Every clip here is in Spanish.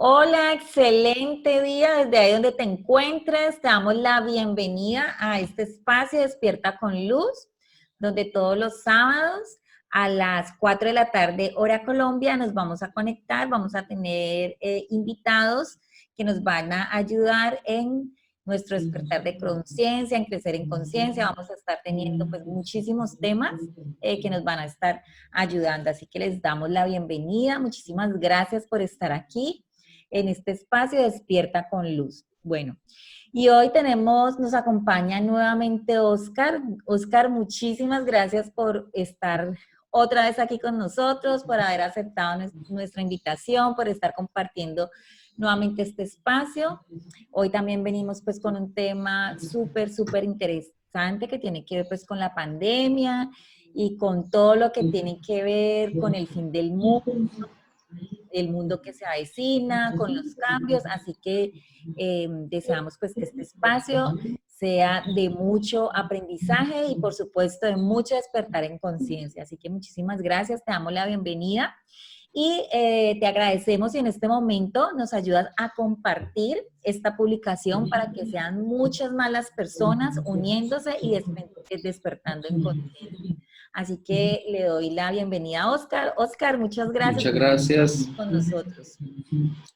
Hola, excelente día desde ahí donde te encuentres. Te damos la bienvenida a este espacio Despierta con Luz, donde todos los sábados a las 4 de la tarde, hora Colombia, nos vamos a conectar, vamos a tener invitados que nos van a ayudar en nuestro despertar de conciencia, en crecer en conciencia. Vamos a estar teniendo pues muchísimos temas que nos van a estar ayudando. Así que les damos la bienvenida. Muchísimas gracias por estar aquí en este espacio Despierta con Luz. Bueno, y hoy nos acompaña nuevamente Oscar. Oscar, muchísimas gracias por estar otra vez aquí con nosotros, por haber aceptado nuestra invitación, por estar compartiendo nuevamente este espacio. Hoy también venimos pues con un tema súper interesante que tiene que ver pues con la pandemia y con todo lo que tiene que ver con el fin del mundo, el mundo que se avecina, con los cambios, así que deseamos pues que este espacio sea de mucho aprendizaje y por supuesto de mucho despertar en conciencia. Así que muchísimas gracias, te damos la bienvenida y te agradecemos si en este momento nos ayudas a compartir esta publicación para que sean muchas más las personas uniéndose y despertando en conciencia. Así que le doy la bienvenida a Oscar. Oscar, muchas gracias Muchas por estar gracias. con nosotros.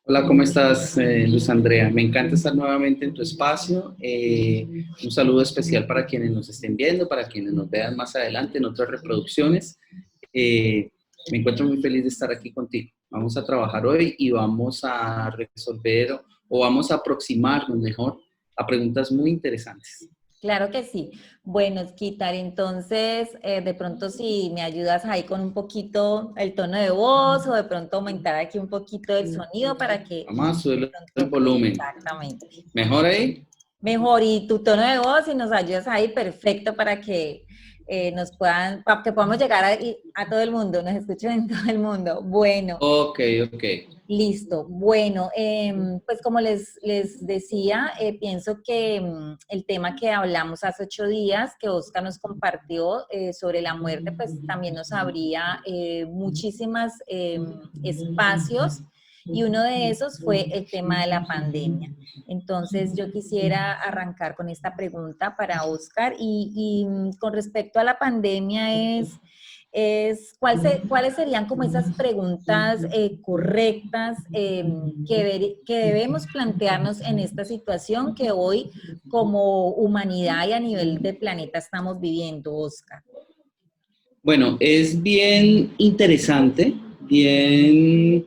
Hola, ¿cómo estás, Luz Andrea? Me encanta estar nuevamente en tu espacio. Un saludo especial para quienes nos estén viendo, para quienes nos vean más adelante en otras reproducciones. Me encuentro muy feliz de estar aquí contigo. Vamos a trabajar hoy y vamos a resolver o vamos a aproximarnos mejor a preguntas muy interesantes. Claro que sí. Bueno, Skitar, entonces, de pronto si me ayudas ahí con un poquito el tono de voz o de pronto aumentar aquí un poquito el sonido para que Vamos a de subir el pronto, volumen. exactamente. ¿Mejor ahí? Mejor, y tu tono de voz, y nos ayudas ahí, perfecto, para que para que podamos llegar a todo el mundo, nos escuchen en todo el mundo. Bueno, Ok, ok. listo. Bueno, pues como les decía, pienso que el tema que hablamos hace 8 días, que Oscar nos compartió sobre la muerte, pues también nos abría muchísimos espacios y uno de esos fue el tema de la pandemia. Entonces yo quisiera arrancar con esta pregunta para Oscar y con respecto a la pandemia ¿cuáles serían como esas preguntas correctas que debemos plantearnos en esta situación que hoy como humanidad y a nivel de planeta estamos viviendo, Oscar? Bueno, es bien interesante, bien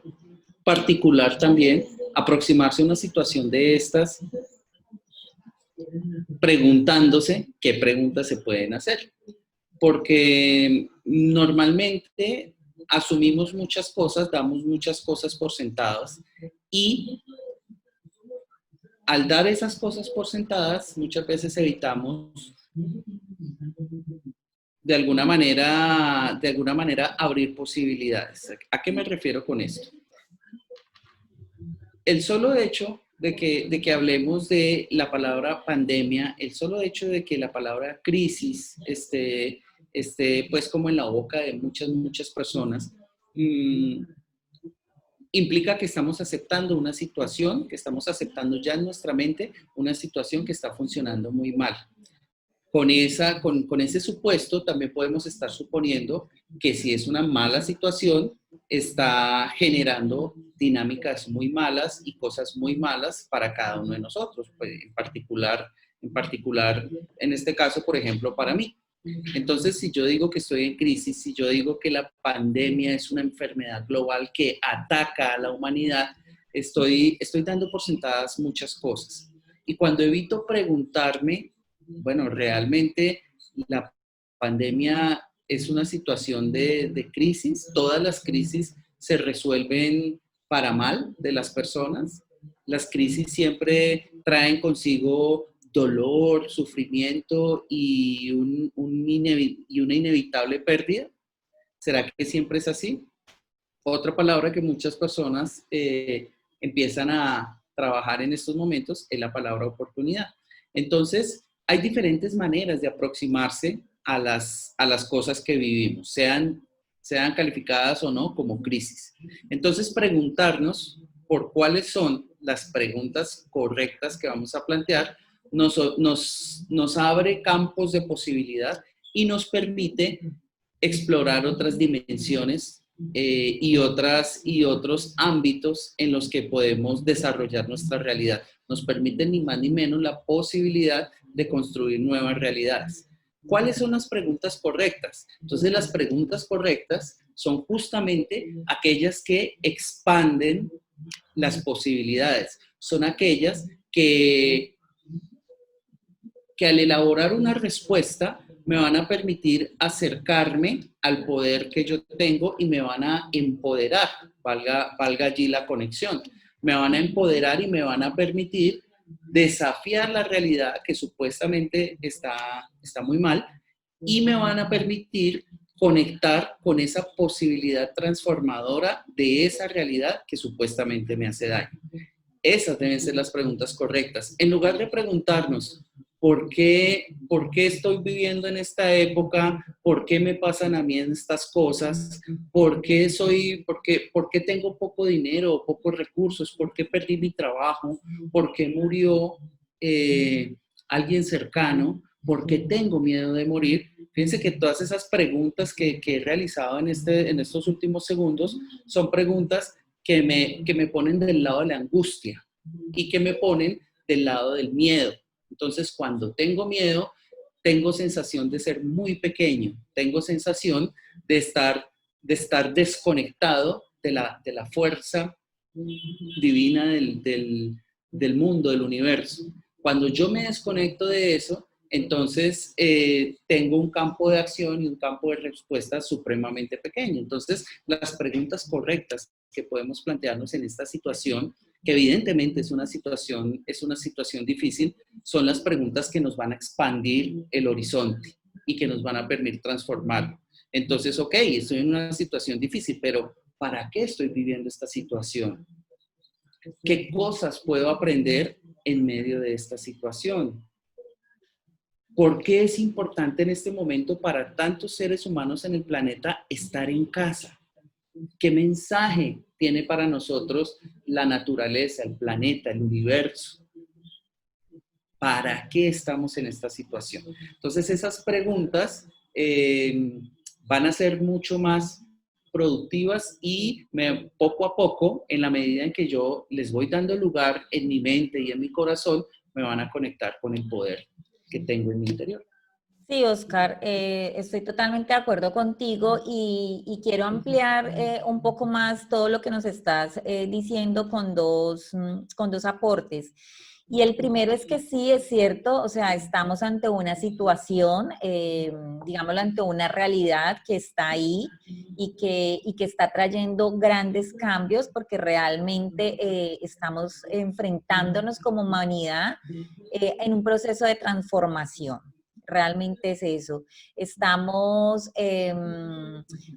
particular también aproximarse a una situación de estas preguntándose qué preguntas se pueden hacer. Porque normalmente asumimos muchas cosas, damos muchas cosas por sentadas y al dar esas cosas por sentadas muchas veces evitamos de alguna manera abrir posibilidades. ¿A qué me refiero con esto? El solo hecho de que hablemos de la palabra pandemia, el solo hecho de que la palabra crisis esté pues como en la boca de muchas personas, implica que estamos aceptando una situación, que estamos aceptando ya en nuestra mente una situación que está funcionando muy mal. Con ese supuesto también podemos estar suponiendo que si es una mala situación, está generando dinámicas muy malas y cosas muy malas para cada uno de nosotros, pues en particular, en este caso, por ejemplo, para mí. Entonces, si yo digo que estoy en crisis, si yo digo que la pandemia es una enfermedad global que ataca a la humanidad, estoy dando por sentadas muchas cosas. Y cuando evito preguntarme, bueno, realmente la pandemia es una situación de crisis. Todas las crisis se resuelven para mal de las personas. Las crisis siempre traen consigo dolor, sufrimiento y una inevitable pérdida. ¿Será que siempre es así? Otra palabra que muchas personas empiezan a trabajar en estos momentos es la palabra oportunidad. Entonces, hay diferentes maneras de aproximarse a las cosas que vivimos, sean calificadas o no como crisis. Entonces, preguntarnos por cuáles son las preguntas correctas que vamos a plantear, nos abre campos de posibilidad y nos permite explorar otras dimensiones y otros ámbitos en los que podemos desarrollar nuestra realidad. Nos permite ni más ni menos la posibilidad de construir nuevas realidades. ¿Cuáles son las preguntas correctas? Entonces, las preguntas correctas son justamente aquellas que expanden las posibilidades. Son aquellas que al elaborar una respuesta me van a permitir acercarme al poder que yo tengo y me van a empoderar, valga allí la conexión, me van a empoderar y me van a permitir desafiar la realidad que supuestamente está muy mal y me van a permitir conectar con esa posibilidad transformadora de esa realidad que supuestamente me hace daño. Esas deben ser las preguntas correctas. En lugar de preguntarnos, ¿por qué estoy viviendo en esta época? ¿Por qué me pasan a mí estas cosas? ¿Por qué tengo poco dinero o pocos recursos? ¿Por qué perdí mi trabajo? ¿Por qué murió alguien cercano? ¿Por qué tengo miedo de morir? Fíjense que todas esas preguntas que he realizado en estos últimos segundos son preguntas que me ponen del lado de la angustia y que me ponen del lado del miedo. Entonces, cuando tengo miedo, tengo sensación de ser muy pequeño, tengo sensación de estar desconectado de la fuerza divina del mundo, del universo. Cuando yo me desconecto de eso, entonces tengo un campo de acción y un campo de respuesta supremamente pequeño. Entonces, las preguntas correctas que podemos plantearnos en esta situación, que evidentemente es una situación difícil, son las preguntas que nos van a expandir el horizonte y que nos van a permitir transformarlo. Entonces, ok, estoy en una situación difícil, pero ¿para qué estoy viviendo esta situación? ¿Qué cosas puedo aprender en medio de esta situación? ¿Por qué es importante en este momento para tantos seres humanos en el planeta estar en casa? ¿Qué mensaje tiene para nosotros la naturaleza, el planeta, el universo? ¿Para qué estamos en esta situación? Entonces, esas preguntas van a ser mucho más productivas y poco a poco, en la medida en que yo les voy dando lugar en mi mente y en mi corazón, me van a conectar con el poder que tengo en mi interior. Sí, Oscar, estoy totalmente de acuerdo contigo y quiero ampliar un poco más todo lo que nos estás diciendo con dos aportes. Y el primero es que sí, es cierto, o sea, estamos ante una situación, digámoslo, ante una realidad que está ahí y que está trayendo grandes cambios porque realmente estamos enfrentándonos como humanidad en un proceso de transformación. Realmente es eso.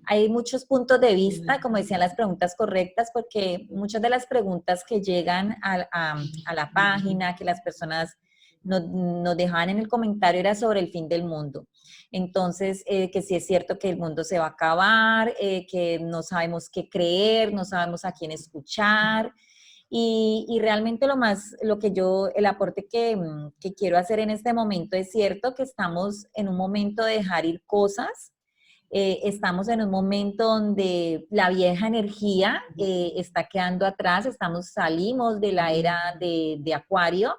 Hay muchos puntos de vista, como decían las preguntas correctas, porque muchas de las preguntas que llegan a la página, que las personas nos dejaban en el comentario, era sobre el fin del mundo. Entonces, que sí es cierto que el mundo se va a acabar, que no sabemos qué creer, no sabemos a quién escuchar. Y realmente el aporte que quiero hacer en este momento es cierto que estamos en un momento de dejar ir cosas, estamos en un momento donde la vieja energía está quedando atrás, salimos de la era de Acuario,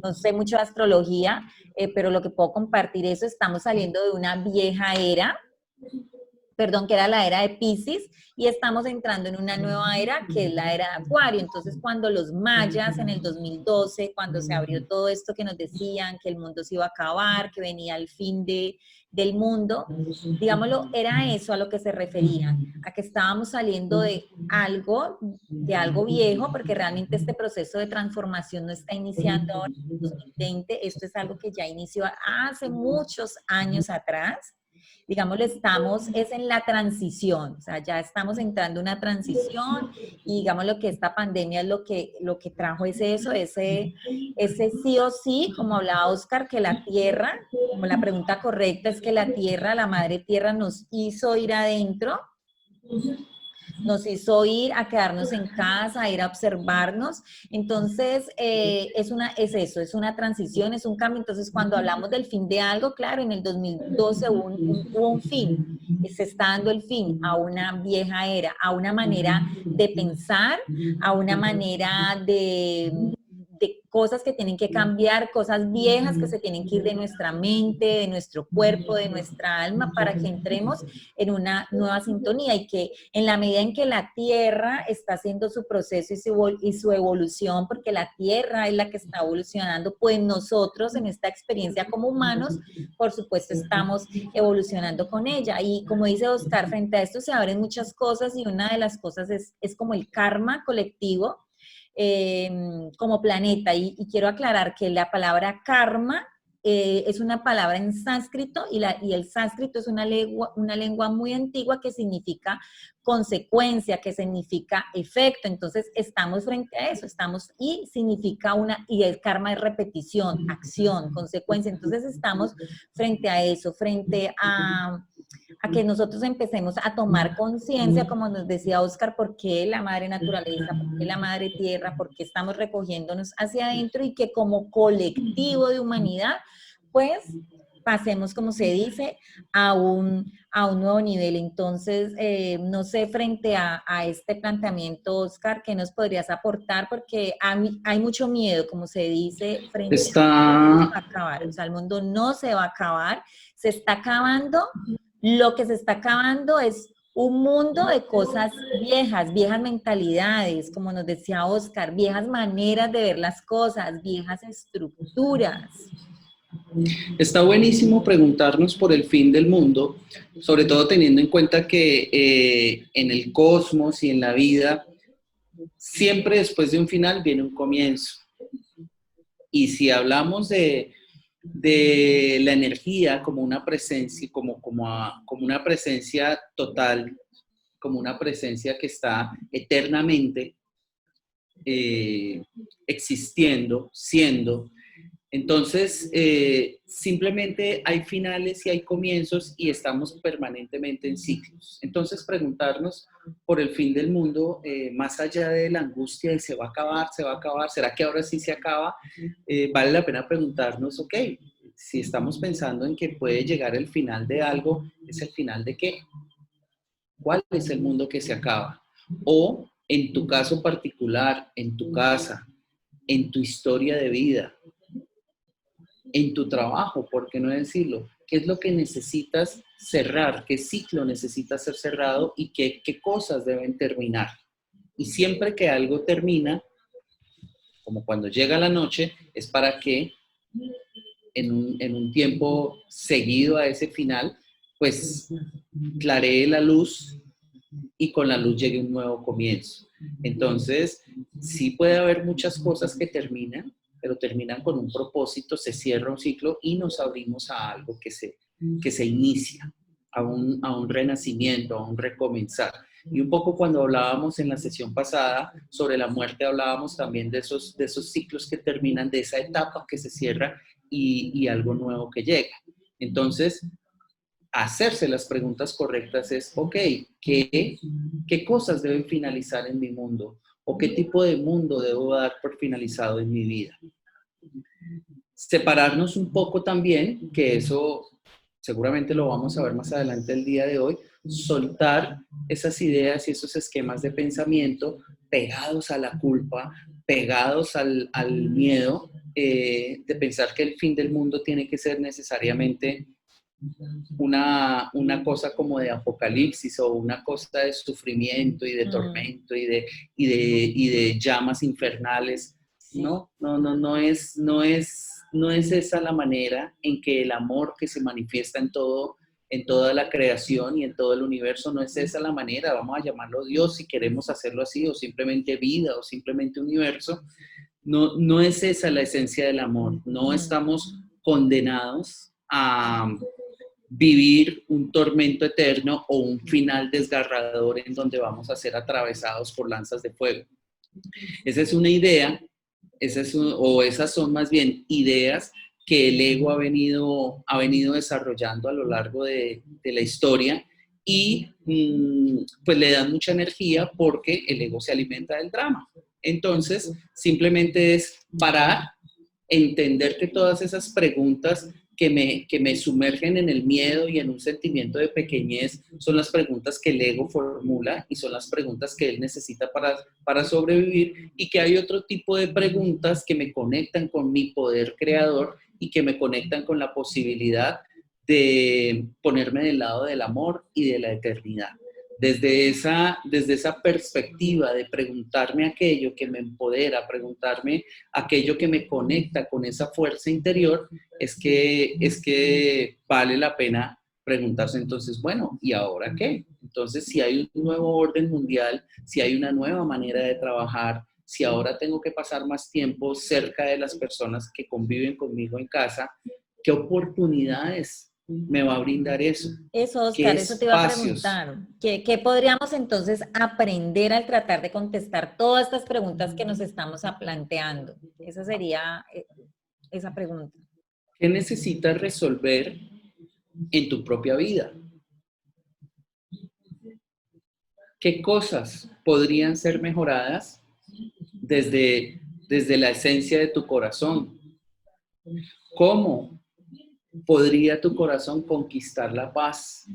no sé mucho de astrología, pero lo que puedo compartir es estamos saliendo de una vieja era, perdón, que era la era de Piscis, y estamos entrando en una nueva era, que es la era de Acuario. Entonces, cuando los mayas en el 2012, cuando se abrió todo esto que nos decían, que el mundo se iba a acabar, que venía el fin del mundo, digámoslo, era eso a lo que se referían, a que estábamos saliendo de algo viejo, porque realmente este proceso de transformación no está iniciando ahora en 2020, esto es algo que ya inició hace muchos años atrás. Digámoslo, es en la transición, o sea, ya estamos entrando en una transición y digámoslo que esta pandemia es lo que trajo ese sí o sí, como hablaba Oscar, que la tierra, como la pregunta correcta es que la tierra, la madre tierra nos hizo ir adentro nos hizo ir a quedarnos en casa, a ir a observarnos. Entonces, es eso, es una transición, es un cambio. Entonces, cuando hablamos del fin de algo, claro, en el 2012 hubo un fin, se está dando el fin a una vieja era, a una manera de pensar, a una manera de cosas que tienen que cambiar, cosas viejas que se tienen que ir de nuestra mente, de nuestro cuerpo, de nuestra alma, para que entremos en una nueva sintonía y que en la medida en que la Tierra está haciendo su proceso y su evolución, porque la Tierra es la que está evolucionando, pues nosotros en esta experiencia como humanos, por supuesto, estamos evolucionando con ella. Y como dice Oscar, frente a esto se abren muchas cosas y una de las cosas es como el karma colectivo, como planeta. Y quiero aclarar que la palabra karma es una palabra en sánscrito y el sánscrito es una lengua muy antigua que significa consecuencia, que significa efecto. Entonces estamos frente a eso, y significa y el karma es repetición, acción, consecuencia. Entonces estamos frente a eso, frente a que nosotros empecemos a tomar conciencia, como nos decía Oscar, por qué la madre naturaleza, por qué la madre tierra, por qué estamos recogiéndonos hacia adentro y que como colectivo de humanidad, pues pasemos, como se dice, a un nuevo nivel. Entonces, no sé, frente a este planteamiento, Oscar, ¿qué nos podrías aportar? Porque hay mucho miedo, como se dice, frente Está, a acabar. O sea, el mundo no se va a acabar, se está acabando. Lo que se está acabando es un mundo de cosas viejas, viejas mentalidades, como nos decía Oscar, viejas maneras de ver las cosas, viejas estructuras. está buenísimo preguntarnos por el fin del mundo, sobre todo teniendo en cuenta que en el cosmos y en la vida, siempre después de un final viene un comienzo. Y si hablamos de la energía como una presencia, como una presencia total, como una presencia que está eternamente existiendo, siendo, entonces, simplemente hay finales y hay comienzos y estamos permanentemente en ciclos. Entonces, preguntarnos por el fin del mundo, más allá de la angustia de se va a acabar, ¿será que ahora sí se acaba? Vale la pena preguntarnos, ok, si estamos pensando en que puede llegar el final de algo, ¿es el final de qué? ¿Cuál es el mundo que se acaba? O en tu caso particular, en tu casa, en tu historia de vida, en tu trabajo, ¿por qué no decirlo? ¿Qué es lo que necesitas cerrar? ¿Qué ciclo necesita ser cerrado? ¿Y qué cosas deben terminar? Y siempre que algo termina, como cuando llega la noche, es para que en un tiempo seguido a ese final, pues claree la luz y con la luz llegue un nuevo comienzo. Entonces, sí puede haber muchas cosas que terminan, pero terminan con un propósito, se cierra un ciclo y nos abrimos a algo que se inicia, a un renacimiento, a un recomenzar. Y un poco cuando hablábamos en la sesión pasada sobre la muerte, hablábamos también de esos ciclos que terminan, de esa etapa que se cierra y algo nuevo que llega. Entonces, hacerse las preguntas correctas es, ok, ¿qué cosas deben finalizar en mi mundo? ¿O qué tipo de mundo debo dar por finalizado en mi vida? Separarnos un poco también, que eso seguramente lo vamos a ver más adelante el día de hoy, soltar esas ideas y esos esquemas de pensamiento pegados a la culpa, pegados al miedo, de pensar que el fin del mundo tiene que ser necesariamente una cosa como de apocalipsis o una cosa de sufrimiento y de tormento y de llamas infernales. No es esa la manera en que el amor que se manifiesta en toda la creación y en todo el universo, no es esa la manera, vamos a llamarlo Dios si queremos hacerlo así, o simplemente vida, o simplemente universo. No es esa la esencia del amor, no estamos condenados a vivir un tormento eterno o un final desgarrador en donde vamos a ser atravesados por lanzas de fuego. Esa es una idea, esas son más bien ideas que el ego ha venido desarrollando a lo largo de la historia y pues le dan mucha energía porque el ego se alimenta del drama. Entonces, simplemente es parar, entender que todas esas preguntas que me sumergen en el miedo y en un sentimiento de pequeñez son las preguntas que el ego formula y son las preguntas que él necesita para sobrevivir, y que hay otro tipo de preguntas que me conectan con mi poder creador y que me conectan con la posibilidad de ponerme del lado del amor y de la eternidad. Desde esa perspectiva de preguntarme aquello que me empodera, preguntarme aquello que me conecta con esa fuerza interior, es que vale la pena preguntarse entonces, bueno, ¿y ahora qué? Entonces, si hay un nuevo orden mundial, si hay una nueva manera de trabajar, si ahora tengo que pasar más tiempo cerca de las personas que conviven conmigo en casa, ¿qué oportunidades me va a brindar eso? Eso, ¿Qué Oscar, eso te iba a espacios? preguntar. ¿Qué podríamos entonces aprender al tratar de contestar todas estas preguntas que nos estamos planteando? Esa sería esa pregunta. ¿Qué necesitas resolver en tu propia vida? ¿Qué cosas podrían ser mejoradas desde la esencia de tu corazón? ¿Cómo podría tu corazón conquistar la paz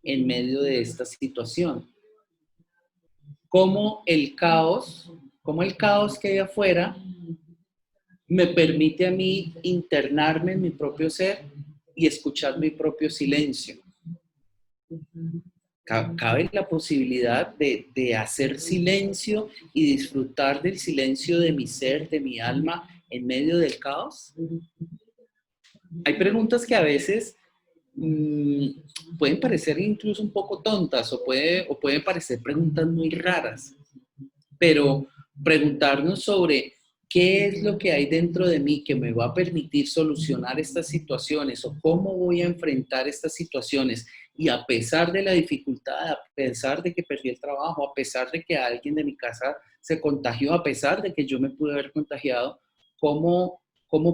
en medio de esta situación? ¿Cómo cómo el caos que hay afuera me permite a mí internarme en mi propio ser y escuchar mi propio silencio? Cabe la posibilidad de hacer silencio y disfrutar del silencio de mi ser, de mi alma, en medio del caos. Hay preguntas que a veces pueden parecer incluso un poco tontas o pueden parecer preguntas muy raras, pero preguntarnos sobre qué es lo que hay dentro de mí que me va a permitir solucionar estas situaciones o cómo voy a enfrentar estas situaciones, y a pesar de la dificultad, a pesar de que perdí el trabajo, a pesar de que alguien de mi casa se contagió, a pesar de que yo me pude haber contagiado, ¿cómo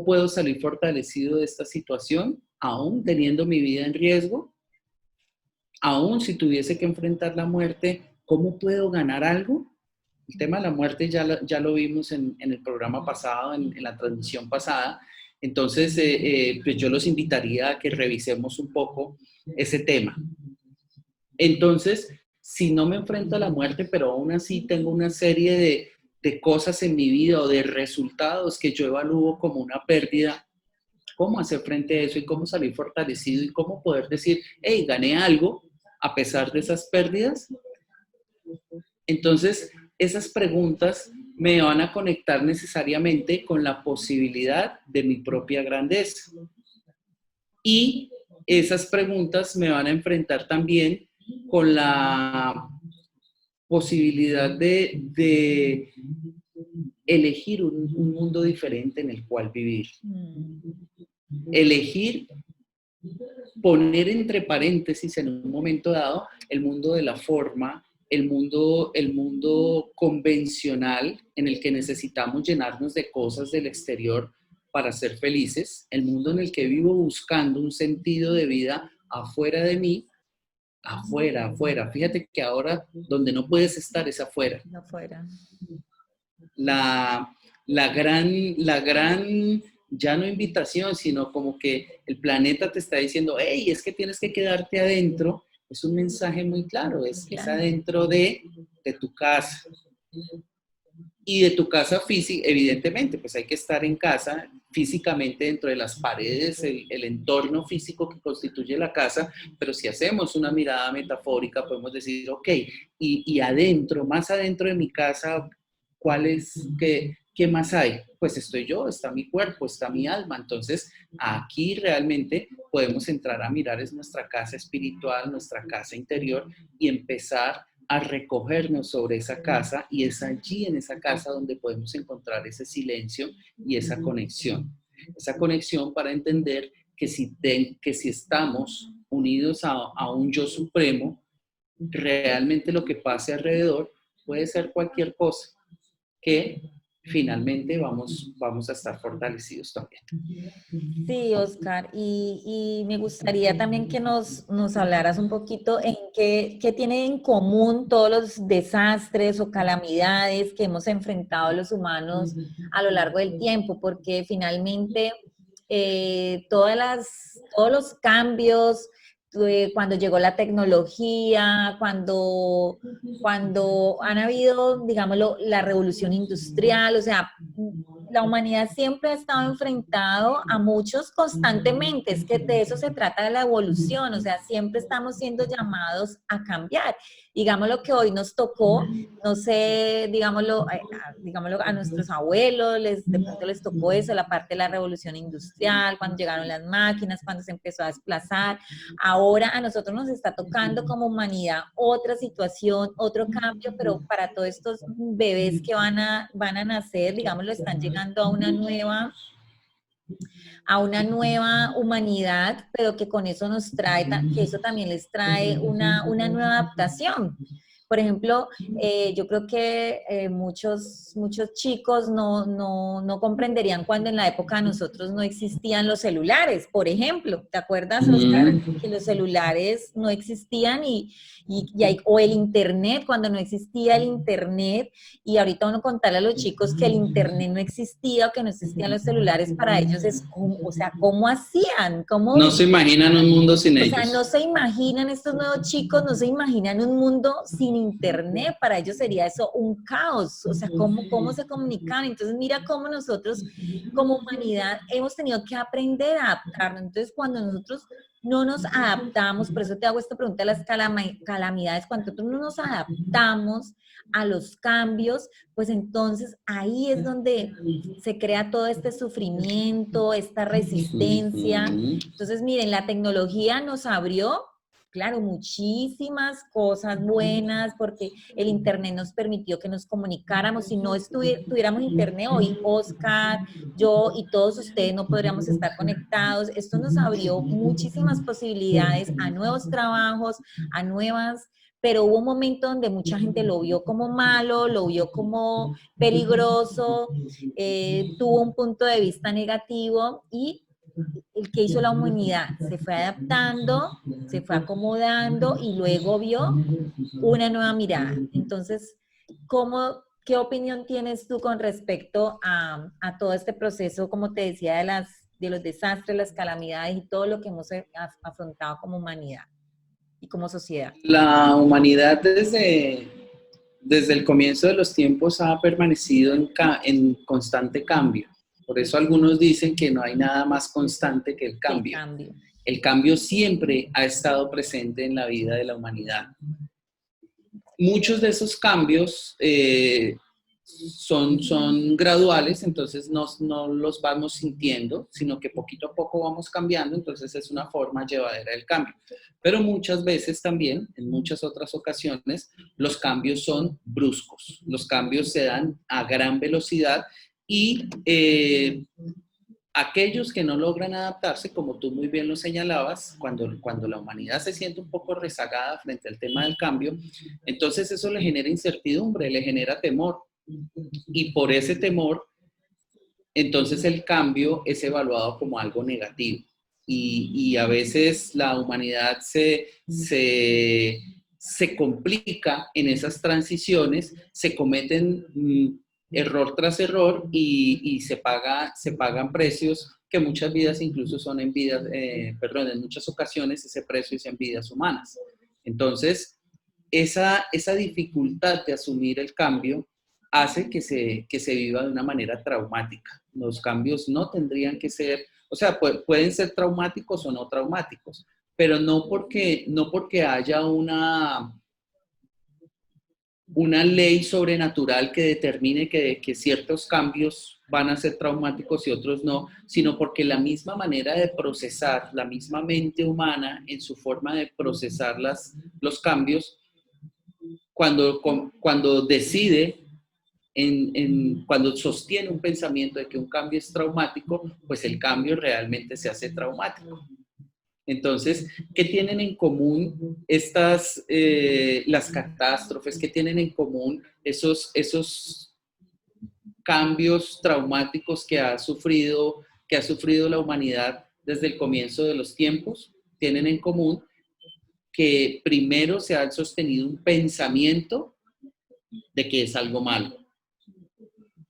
puedo salir fortalecido de esta situación, aún teniendo mi vida en riesgo? Aún si tuviese que enfrentar la muerte, ¿cómo puedo ganar algo? El tema de la muerte ya lo vimos en el programa pasado, en la transmisión pasada. Entonces, pues yo los invitaría a que revisemos un poco ese tema. Entonces, si no me enfrento a la muerte, pero aún así tengo una serie de cosas en mi vida o de resultados que yo evalúo como una pérdida, ¿cómo hacer frente a eso y cómo salir fortalecido y cómo poder decir, hey, gané algo a pesar de esas pérdidas? Entonces, esas preguntas me van a conectar necesariamente con la posibilidad de mi propia grandeza. Y esas preguntas me van a enfrentar también con la posibilidad de elegir un mundo diferente en el cual vivir. Elegir poner entre paréntesis en un momento dado el mundo de la forma, el mundo convencional en el que necesitamos llenarnos de cosas del exterior para ser felices, el mundo en el que vivo buscando un sentido de vida afuera de mí, afuera. Fíjate que ahora donde no puedes estar es afuera. Afuera. La gran, ya no invitación, sino como que el planeta te está diciendo, hey, es que tienes que quedarte adentro, es un mensaje muy claro, es adentro de tu casa. Y de tu casa física, evidentemente, pues hay que estar en casa físicamente dentro de las paredes, el entorno físico que constituye la casa, pero si hacemos una mirada metafórica, podemos decir, ok, y adentro, más adentro de mi casa, ¿qué más hay? Pues estoy yo, está mi cuerpo, está mi alma. Entonces, aquí realmente podemos entrar a mirar es nuestra casa espiritual, nuestra casa interior, y empezar a recogernos sobre esa casa, y es allí en esa casa donde podemos encontrar ese silencio y esa conexión. Esa conexión para entender que si estamos unidos a un yo supremo, realmente lo que pase alrededor puede ser cualquier cosa que finalmente vamos a estar fortalecidos también. Sí, Oscar, y me gustaría también que nos hablaras un poquito en qué tienen en común todos los desastres o calamidades que hemos enfrentado los humanos a lo largo del tiempo, porque finalmente todos los cambios, cuando llegó la tecnología, cuando han habido, digámoslo, la revolución industrial, o sea, la humanidad siempre ha estado enfrentado a muchos constantemente, es que de eso se trata de la evolución, o sea, siempre estamos siendo llamados a cambiar. Digámoslo que hoy nos tocó, no sé, digámoslo a nuestros abuelos, de pronto les tocó eso, la parte de la revolución industrial, cuando llegaron las máquinas, cuando se empezó a desplazar. Ahora a nosotros nos está tocando como humanidad otra situación, otro cambio, pero para todos estos bebés que van a nacer, digamos, lo están llegando a una nueva humanidad, pero que con eso nos trae, que eso también les trae una nueva adaptación. Por ejemplo, yo creo que muchos chicos no comprenderían cuando en la época de nosotros no existían los celulares, por ejemplo. ¿Te acuerdas, Oscar? Que los celulares no existían o el Internet, cuando no existía el Internet, y ahorita uno contarle a los chicos que el Internet no existía o que no existían los celulares, para ellos es como, o sea, ¿cómo hacían? No se imaginan un mundo sin O sea, ellos. no se imaginan estos nuevos chicos, no se imaginan un mundo sin internet, para ellos sería eso un caos, o sea, ¿cómo se comunican? Entonces, mira cómo nosotros como humanidad hemos tenido que aprender a adaptarnos. Entonces, cuando nosotros no nos adaptamos, por eso te hago esta pregunta de las calamidades, cuando nosotros no nos adaptamos a los cambios, pues entonces ahí es donde se crea todo este sufrimiento, esta resistencia. Entonces, miren, la tecnología nos abrió, claro, muchísimas cosas buenas, porque el Internet nos permitió que nos comunicáramos. Si no tuviéramos Internet hoy, Oscar, yo y todos ustedes no podríamos estar conectados. Esto nos abrió muchísimas posibilidades a nuevos trabajos, a nuevas, pero hubo un momento donde mucha gente lo vio como malo, lo vio como peligroso, tuvo un punto de vista negativo, y el que hizo la humanidad se fue adaptando, se fue acomodando y luego vio una nueva mirada. Entonces, ¿qué opinión tienes tú con respecto a todo este proceso, como te decía, de los desastres, las calamidades y todo lo que hemos afrontado como humanidad y como sociedad? La humanidad desde el comienzo de los tiempos ha permanecido en constante cambio. Por eso algunos dicen que no hay nada más constante que el cambio. El cambio siempre ha estado presente en la vida de la humanidad. Muchos de esos cambios son graduales, entonces no los vamos sintiendo, sino que poquito a poco vamos cambiando, entonces es una forma llevadera del cambio. Pero muchas veces también, en muchas otras ocasiones, los cambios son bruscos, los cambios se dan a gran velocidad y aquellos que no logran adaptarse, como tú muy bien lo señalabas, cuando la humanidad se siente un poco rezagada frente al tema del cambio, entonces eso le genera incertidumbre, le genera temor. Y por ese temor, entonces el cambio es evaluado como algo negativo. Y a veces la humanidad se complica en esas transiciones, se cometen error tras error y se pagan precios que muchas vidas incluso son en muchas ocasiones ese precio es en vidas humanas. Entonces, esa dificultad de asumir el cambio hace que se viva de una manera traumática. Los cambios no tendrían que ser, o sea, pueden ser traumáticos o no traumáticos, pero no porque haya una ley sobrenatural que determine que ciertos cambios van a ser traumáticos y otros no, sino porque la misma manera de procesar, la misma mente humana en su forma de procesar los cambios, cuando decide, cuando sostiene un pensamiento de que un cambio es traumático, pues el cambio realmente se hace traumático. Entonces, ¿qué tienen en común las catástrofes? ¿Qué tienen en común esos cambios traumáticos que ha sufrido la humanidad desde el comienzo de los tiempos tienen en común que primero se ha sostenido un pensamiento de que es algo malo.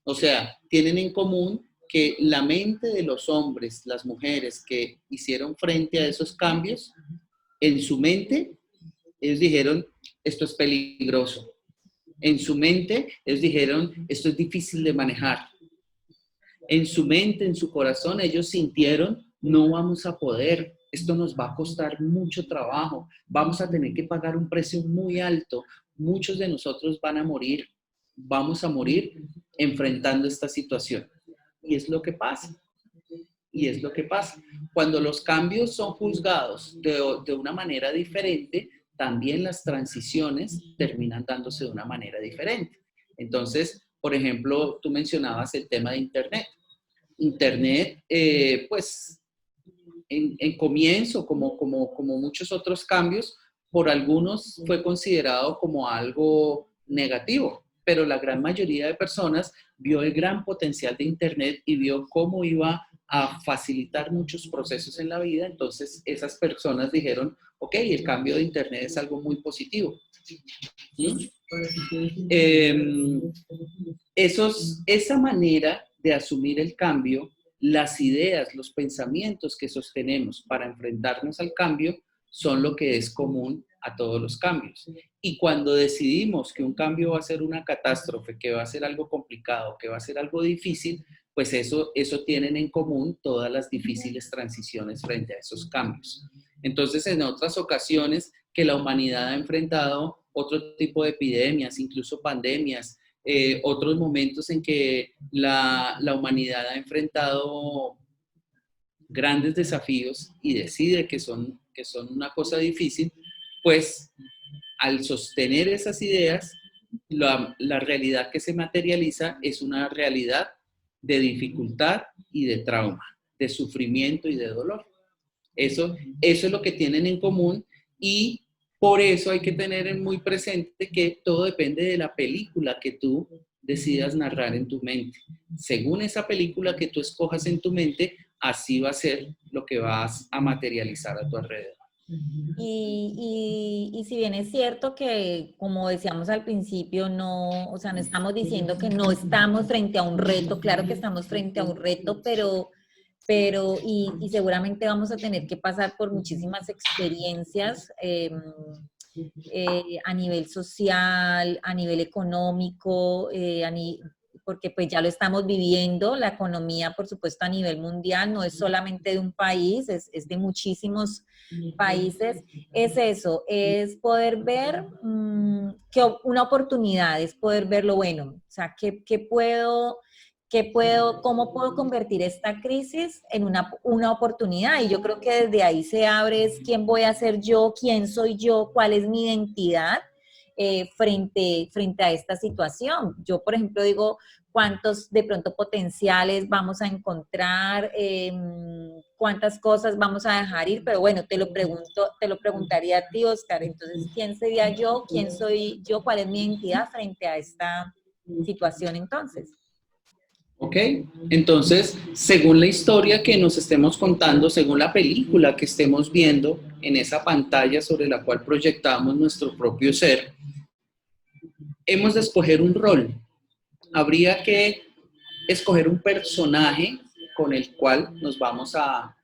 O sea, tienen en común que la mente de los hombres, las mujeres que hicieron frente a esos cambios, en su mente, ellos dijeron, esto es peligroso. En su mente, ellos dijeron, esto es difícil de manejar. En su mente, en su corazón, ellos sintieron, no vamos a poder, esto nos va a costar mucho trabajo, vamos a tener que pagar un precio muy alto, muchos de nosotros van a morir, vamos a morir enfrentando esta situación. Y es lo que pasa. Y es lo que pasa. Cuando los cambios son juzgados de una manera diferente, también las transiciones terminan dándose de una manera diferente. Entonces, por ejemplo, tú mencionabas el tema de Internet. Internet, pues, en comienzo, como muchos otros cambios, por algunos fue considerado como algo negativo, pero la gran mayoría de personas vio el gran potencial de Internet y vio cómo iba a facilitar muchos procesos en la vida. Entonces, esas personas dijeron, ok, el cambio de Internet es algo muy positivo. ¿Sí? Esa manera de asumir el cambio, las ideas, los pensamientos que sostenemos para enfrentarnos al cambio son lo que es común a todos los cambios. Y cuando decidimos que un cambio va a ser una catástrofe, que va a ser algo complicado, que va a ser algo difícil, pues eso tienen en común todas las difíciles transiciones frente a esos cambios. Entonces, en otras ocasiones que la humanidad ha enfrentado otro tipo de epidemias, incluso pandemias, otros momentos en que la humanidad ha enfrentado grandes desafíos y decide que son una cosa difícil, pues al sostener esas ideas, la realidad que se materializa es una realidad de dificultad y de trauma, de sufrimiento y de dolor. Eso es lo que tienen en común y por eso hay que tener muy presente que todo depende de la película que tú decidas narrar en tu mente. Según esa película que tú escojas en tu mente, así va a ser lo que vas a materializar a tu alrededor. Y si bien es cierto que, como decíamos al principio, no, o sea, no estamos diciendo que no estamos frente a un reto, claro que estamos frente a un reto, y seguramente vamos a tener que pasar por muchísimas experiencias a nivel social, a nivel económico, porque pues ya lo estamos viviendo, la economía, por supuesto, a nivel mundial, no es solamente de un país, es de muchísimos países. Es eso, es poder ver que una oportunidad, es poder ver lo bueno, o sea, cómo puedo convertir esta crisis en una oportunidad. Y yo creo que desde ahí se abre es quién voy a ser yo, quién soy yo, cuál es mi identidad frente a esta situación. Yo, por ejemplo, digo, cuántos de pronto potenciales vamos a encontrar, cuántas cosas vamos a dejar ir, pero bueno, te lo preguntaría a ti, Oscar. Entonces, ¿quién sería yo? ¿Quién soy yo? ¿Cuál es mi identidad frente a esta situación entonces? ¿Ok? Entonces, según la historia que nos estemos contando, según la película que estemos viendo en esa pantalla sobre la cual proyectamos nuestro propio ser, hemos de escoger un rol. Habría que escoger un personaje con el cual nos vamos a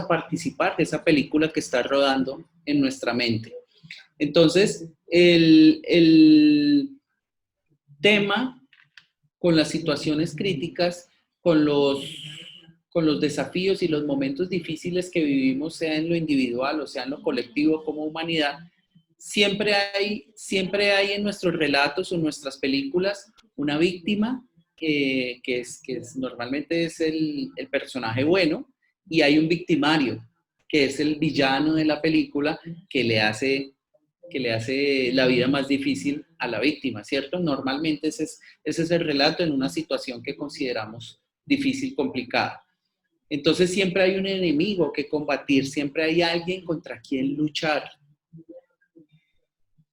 participar de esa película que está rodando en nuestra mente. Entonces, el tema con las situaciones críticas, con los desafíos y los momentos difíciles que vivimos, sea en lo individual o sea en lo colectivo como humanidad, siempre hay en nuestros relatos o en nuestras películas una víctima que normalmente es el personaje bueno, y hay un victimario que es el villano de la película que le hace la vida más difícil a la víctima, ¿cierto? Normalmente ese es el relato en una situación que consideramos difícil, complicada. Entonces siempre hay un enemigo que combatir, siempre hay alguien contra quien luchar.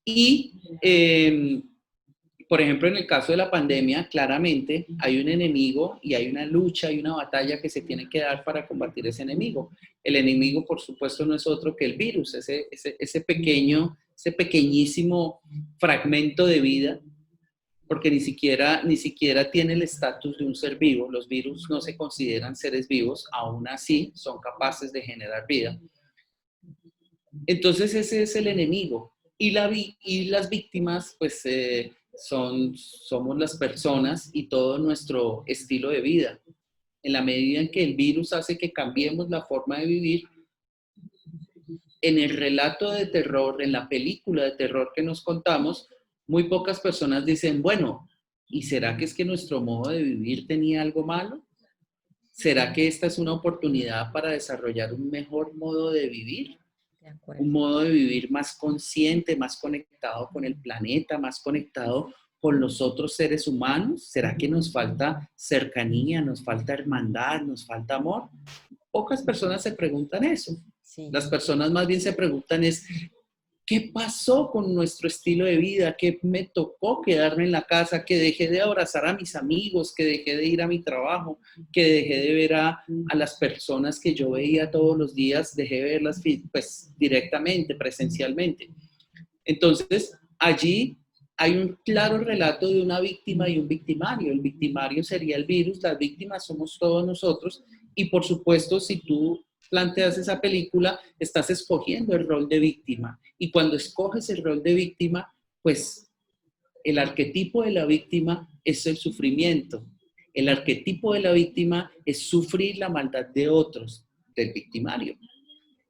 Y por ejemplo, en el caso de la pandemia, claramente hay un enemigo y hay una lucha, hay una batalla que se tiene que dar para combatir ese enemigo. El enemigo, por supuesto, no es otro que el virus, ese pequeñísimo fragmento de vida, porque ni siquiera tiene el estatus de un ser vivo. Los virus no se consideran seres vivos, aún así son capaces de generar vida. Entonces ese es el enemigo. Y las víctimas, pues somos las personas y todo nuestro estilo de vida. En la medida en que el virus hace que cambiemos la forma de vivir, en el relato de terror, en la película de terror que nos contamos, muy pocas personas dicen, bueno, ¿y será que es que nuestro modo de vivir tenía algo malo? ¿Será que esta es una oportunidad para desarrollar un mejor modo de vivir? Un modo de vivir más consciente, más conectado con el planeta, más conectado con los otros seres humanos. ¿Será que nos falta cercanía, nos falta hermandad, nos falta amor? Pocas personas se preguntan eso. Sí. Las personas más bien se preguntan es, ¿qué pasó con nuestro estilo de vida? ¿Qué me tocó quedarme en la casa? Que dejé de abrazar a mis amigos, que dejé de ir a mi trabajo, que dejé de ver a las personas que yo veía todos los días, dejé de verlas pues, directamente, presencialmente. Entonces, allí hay un claro relato de una víctima y un victimario. El victimario sería el virus, las víctimas somos todos nosotros y por supuesto, si tú planteas esa película, estás escogiendo el rol de víctima. Y cuando escoges el rol de víctima, pues el arquetipo de la víctima es el sufrimiento. El arquetipo de la víctima es sufrir la maldad de otros, del victimario.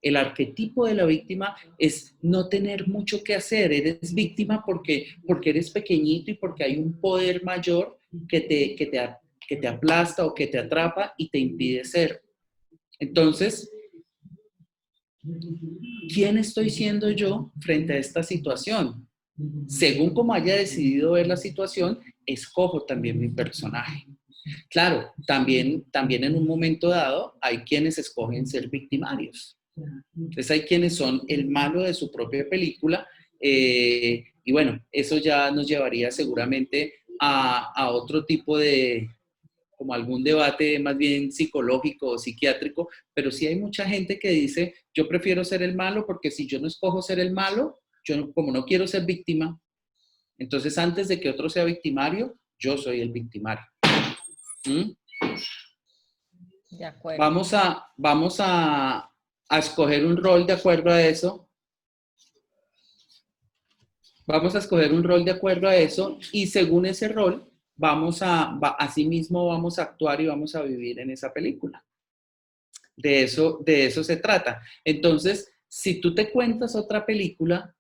El arquetipo de la víctima es no tener mucho que hacer. Eres víctima porque eres pequeñito y porque hay un poder mayor que te aplasta o que te atrapa y te impide ser. Entonces, ¿quién estoy siendo yo frente a esta situación? Según como haya decidido ver la situación, escojo también mi personaje. Claro, también en un momento dado hay quienes escogen ser victimarios. Entonces hay quienes son el malo de su propia película y bueno, eso ya nos llevaría seguramente a otro tipo de, como algún debate más bien psicológico o psiquiátrico, pero sí hay mucha gente que dice, yo prefiero ser el malo porque si yo no escojo ser el malo, yo como no quiero ser víctima, entonces antes de que otro sea victimario, yo soy el victimario. ¿Mm? De acuerdo. Vamos a escoger un rol de acuerdo a eso. Vamos a escoger un rol de acuerdo a eso y según ese rol, asimismo vamos a actuar y vamos a vivir en esa película. De eso se trata. Entonces, si tú te cuentas otra película,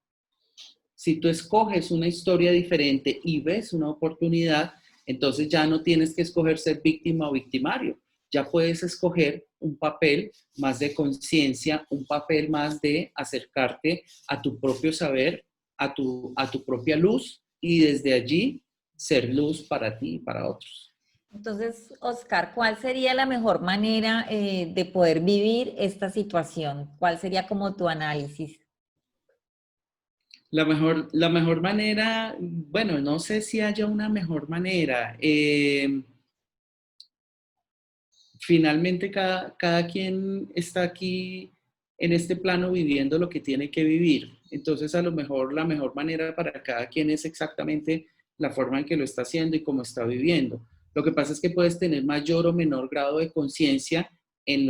si tú escoges una historia diferente y ves una oportunidad, entonces ya no tienes que escoger ser víctima o victimario. Ya puedes escoger un papel más de conciencia, un papel más de acercarte a tu propio saber, a tu propia luz y desde allí ser luz para ti y para otros. Entonces, Oscar, ¿cuál sería la mejor manera de poder vivir esta situación? ¿Cuál sería como tu análisis? La mejor manera, bueno, no sé si haya una mejor manera. Finalmente, cada quien está aquí en este plano viviendo lo que tiene que vivir. Entonces, a lo mejor la mejor manera para cada quien es exactamente la forma en que lo está haciendo y cómo está viviendo. Lo que pasa es que puedes tener mayor o menor grado de conciencia en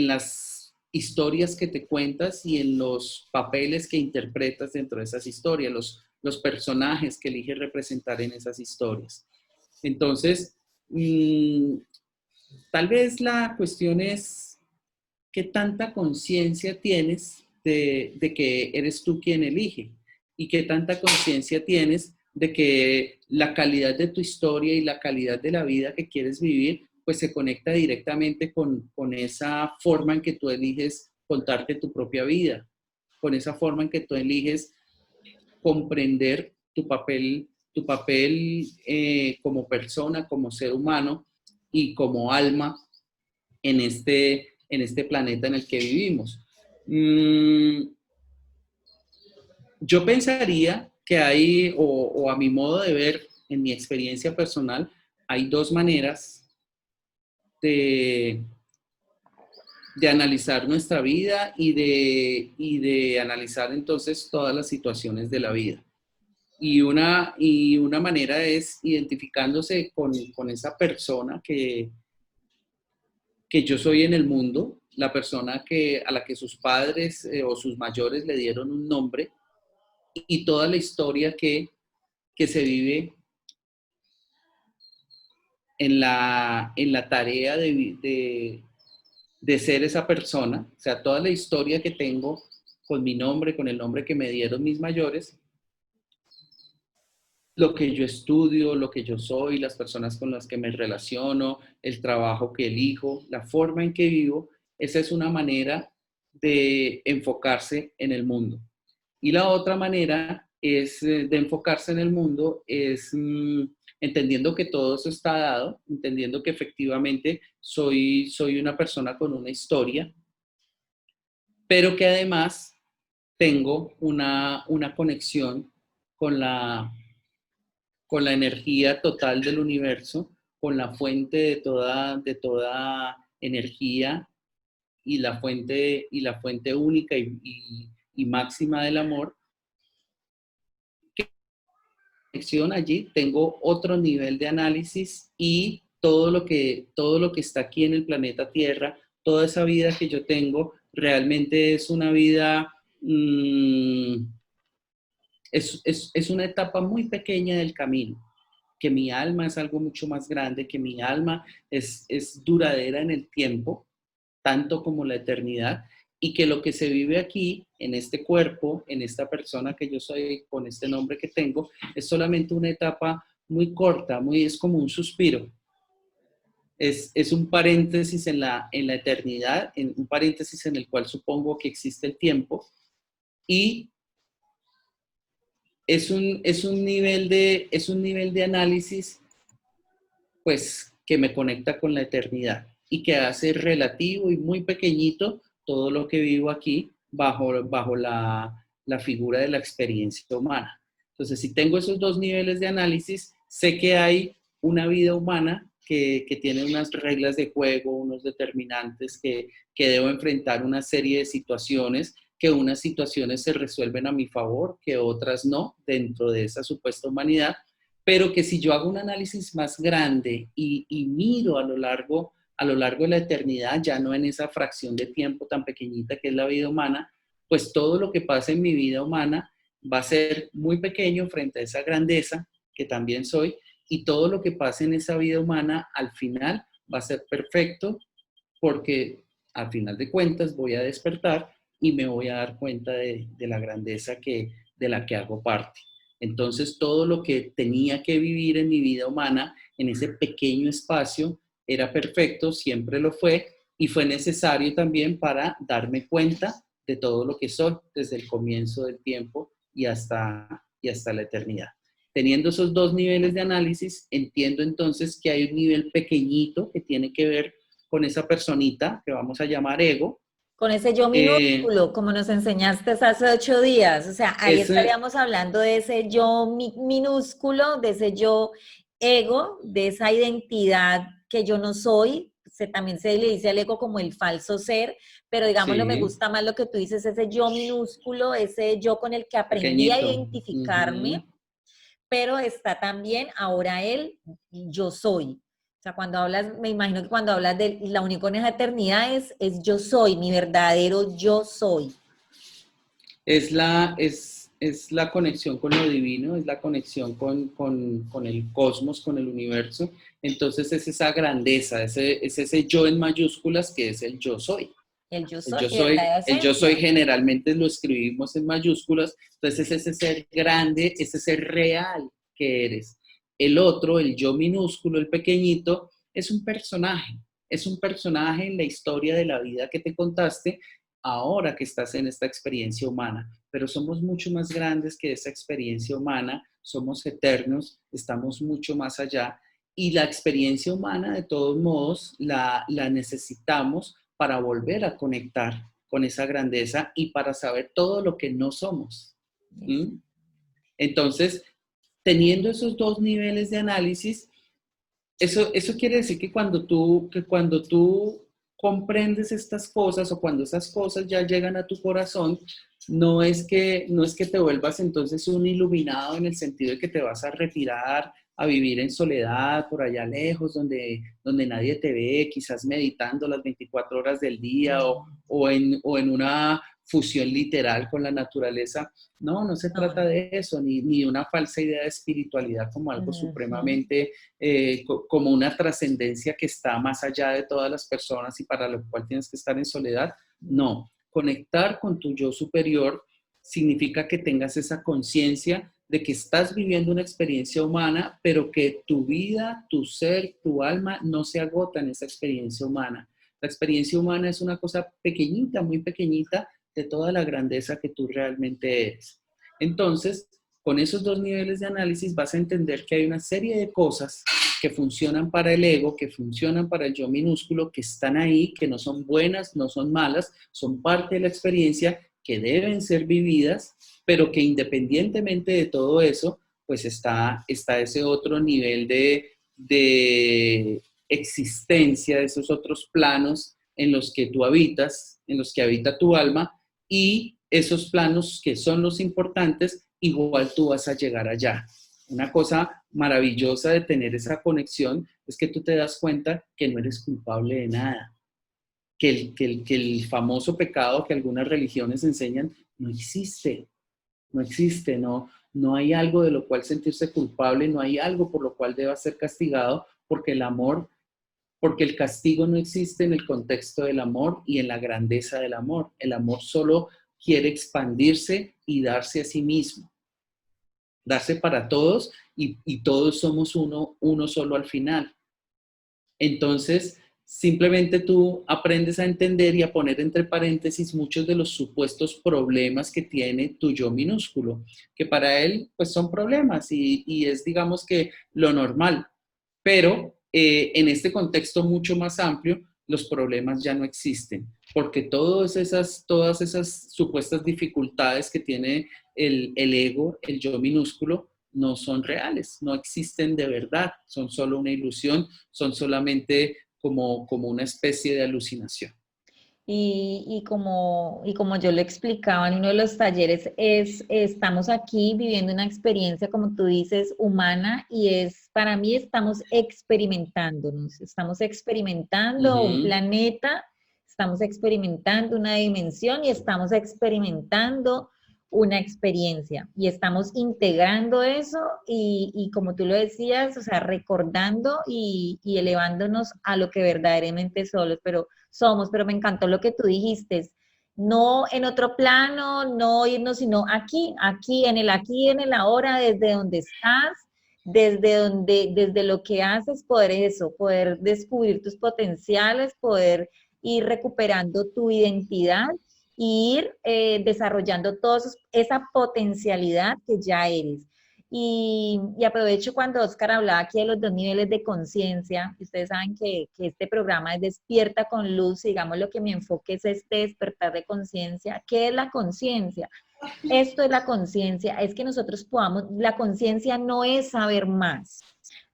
las historias que te cuentas y en los papeles que interpretas dentro de esas historias, los personajes que eliges representar en esas historias. Entonces, tal vez la cuestión es qué tanta conciencia tienes de que eres tú quien elige y qué tanta conciencia tienes de que la calidad de tu historia y la calidad de la vida que quieres vivir pues se conecta directamente con esa forma en que tú eliges contarte tu propia vida, con esa forma en que tú eliges comprender tu papel como persona, como ser humano y como alma en este planeta en el que vivimos. Yo pensaría que hay, o a mi modo de ver, en mi experiencia personal, hay dos maneras de, de analizar nuestra vida y de analizar entonces todas las situaciones de la vida. Y una manera es identificándose con esa persona que yo soy en el mundo, la persona a la que sus padres o sus mayores le dieron un nombre y toda la historia que se vive en la tarea de ser esa persona, o sea, toda la historia que tengo con mi nombre, con el nombre que me dieron mis mayores, lo que yo estudio, lo que yo soy, las personas con las que me relaciono, el trabajo que elijo, la forma en que vivo, esa es una manera de enfocarse en el mundo. Y la otra manera de enfocarse en el mundo es entendiendo que todo eso está dado, entendiendo que efectivamente soy una persona con una historia, pero que además tengo una conexión con con la energía total del universo, con la fuente de toda energía y la fuente única y máxima del amor. Conexión allí, tengo otro nivel de análisis y todo lo que está aquí en el planeta Tierra, toda esa vida que yo tengo, realmente es una vida, es una etapa muy pequeña del camino, que mi alma es algo mucho más grande, que mi alma es duradera en el tiempo, tanto como la eternidad, y que lo que se vive aquí, en este cuerpo, en esta persona que yo soy, con este nombre que tengo, es solamente una etapa muy corta, es como un suspiro. Es un paréntesis en la eternidad, un paréntesis en el cual supongo que existe el tiempo, y es un nivel de análisis pues que me conecta con la eternidad y que hace relativo y muy pequeñito todo lo que vivo aquí bajo la figura de la experiencia humana. Entonces, si tengo esos dos niveles de análisis, sé que hay una vida humana que tiene unas reglas de juego, unos determinantes, que debo enfrentar una serie de situaciones, que unas situaciones se resuelven a mi favor, que otras no, dentro de esa supuesta humanidad, pero que si yo hago un análisis más grande y miro a lo largo de la eternidad, ya no en esa fracción de tiempo tan pequeñita que es la vida humana, pues todo lo que pasa en mi vida humana va a ser muy pequeño frente a esa grandeza que también soy, y todo lo que pasa en esa vida humana al final va a ser perfecto, porque al final de cuentas voy a despertar y me voy a dar cuenta de la grandeza de la que hago parte. Entonces, todo lo que tenía que vivir en mi vida humana, en ese pequeño espacio, era perfecto, siempre lo fue, y fue necesario también para darme cuenta de todo lo que soy desde el comienzo del tiempo y hasta la eternidad. Teniendo esos dos niveles de análisis, entiendo entonces que hay un nivel pequeñito que tiene que ver con esa personita que vamos a llamar ego. Con ese yo minúsculo, como nos enseñaste hace 8 días. O sea, ahí Ese, estaríamos hablando de ese yo minúsculo, de ese yo ego, de esa identidad que yo no soy. También se le dice al ego como el falso ser, pero digámoslo, me sí, gusta más lo que tú dices, ese yo minúsculo, ese yo con el que aprendí a pequeñito. identificarme, pero está también ahora el yo soy. O sea, cuando hablas, me imagino que cuando hablas de la unión con esa eternidad es yo soy, mi verdadero yo soy. Es la conexión con lo divino, es la conexión con el cosmos, con el universo. Entonces es esa grandeza, es ese yo en mayúsculas que es el yo soy. El yo soy, mi verdadera El yo soy esencia. generalmente lo escribimos en mayúsculas, entonces es ese ser grande, ese ser real que eres. El otro, el yo minúsculo, el pequeñito, es un personaje en la historia de la vida que te contaste ahora que estás en esta experiencia humana, pero somos mucho más grandes que esa experiencia humana, somos eternos, estamos mucho más allá y la experiencia humana de todos modos la necesitamos para volver a conectar con esa grandeza y para saber todo lo que no somos. ¿Mm? Entonces, teniendo esos dos niveles de análisis, eso quiere decir que cuando tú comprendes estas cosas o cuando esas cosas ya llegan a tu corazón, no es que te vuelvas entonces un iluminado en el sentido de que te vas a retirar a vivir en soledad, por allá lejos, donde nadie te ve, quizás meditando las 24 horas del día o en una fusión literal con la naturaleza. No, no se No, trata no. de eso, ni una falsa idea de espiritualidad como algo Ujú. supremamente, como una trascendencia que está más allá de todas las personas y para lo cual tienes que estar en soledad. No, conectar con tu yo superior significa que tengas esa conciencia de que estás viviendo una experiencia humana, pero que tu vida, tu ser, tu alma no se agota en esa experiencia humana. La experiencia humana es una cosa pequeñita, muy pequeñita, de toda la grandeza que tú realmente eres. Entonces, con esos dos niveles de análisis vas a entender que hay una serie de cosas que funcionan para el ego, que funcionan para el yo minúsculo, que están ahí, que no son buenas, no son malas, son parte de la experiencia, que deben ser vividas, pero que independientemente de todo eso, pues está ese otro nivel de existencia, de esos otros planos en los que tú habitas, en los que habita tu alma, y esos planos que son los importantes, igual tú vas a llegar allá. Una cosa maravillosa de tener esa conexión es que tú te das cuenta que no eres culpable de nada, que el famoso pecado que algunas religiones enseñan no existe, no existe, no hay algo de lo cual sentirse culpable, no hay algo por lo cual deba ser castigado, porque el castigo no existe en el contexto del amor y en la grandeza del amor. El amor solo quiere expandirse y darse a sí mismo, darse para todos y todos somos uno solo al final. Entonces, simplemente tú aprendes a entender y a poner entre paréntesis muchos de los supuestos problemas que tiene tu yo minúsculo, que para él pues son problemas y es digamos que lo normal, pero en este contexto mucho más amplio, los problemas ya no existen, porque todas esas supuestas dificultades que tiene el ego, el yo minúsculo, no son reales, no existen de verdad, son solo una ilusión, son solamente como una especie de alucinación. Y como yo lo explicaba en uno de los talleres, estamos aquí viviendo una experiencia, como tú dices, humana y para mí estamos experimentándonos, estamos experimentando un Ujú. planeta, estamos experimentando una dimensión y estamos experimentando una experiencia y estamos integrando eso y como tú lo decías, o sea, recordando y elevándonos a lo que verdaderamente somos, pero me encantó lo que tú dijiste, no en otro plano, no irnos, sino aquí, en el ahora, desde donde estás, desde lo que haces, poder eso, poder descubrir tus potenciales, poder ir recuperando tu identidad y ir desarrollando esa potencialidad que ya eres. Y aprovecho cuando Oscar hablaba aquí de los dos niveles de conciencia. Ustedes saben que este programa es Despierta con Luz, y digamos lo que mi enfoque es este despertar de conciencia. ¿Qué es la conciencia? Esto es la conciencia, es que nosotros podamos, la conciencia no es saber más,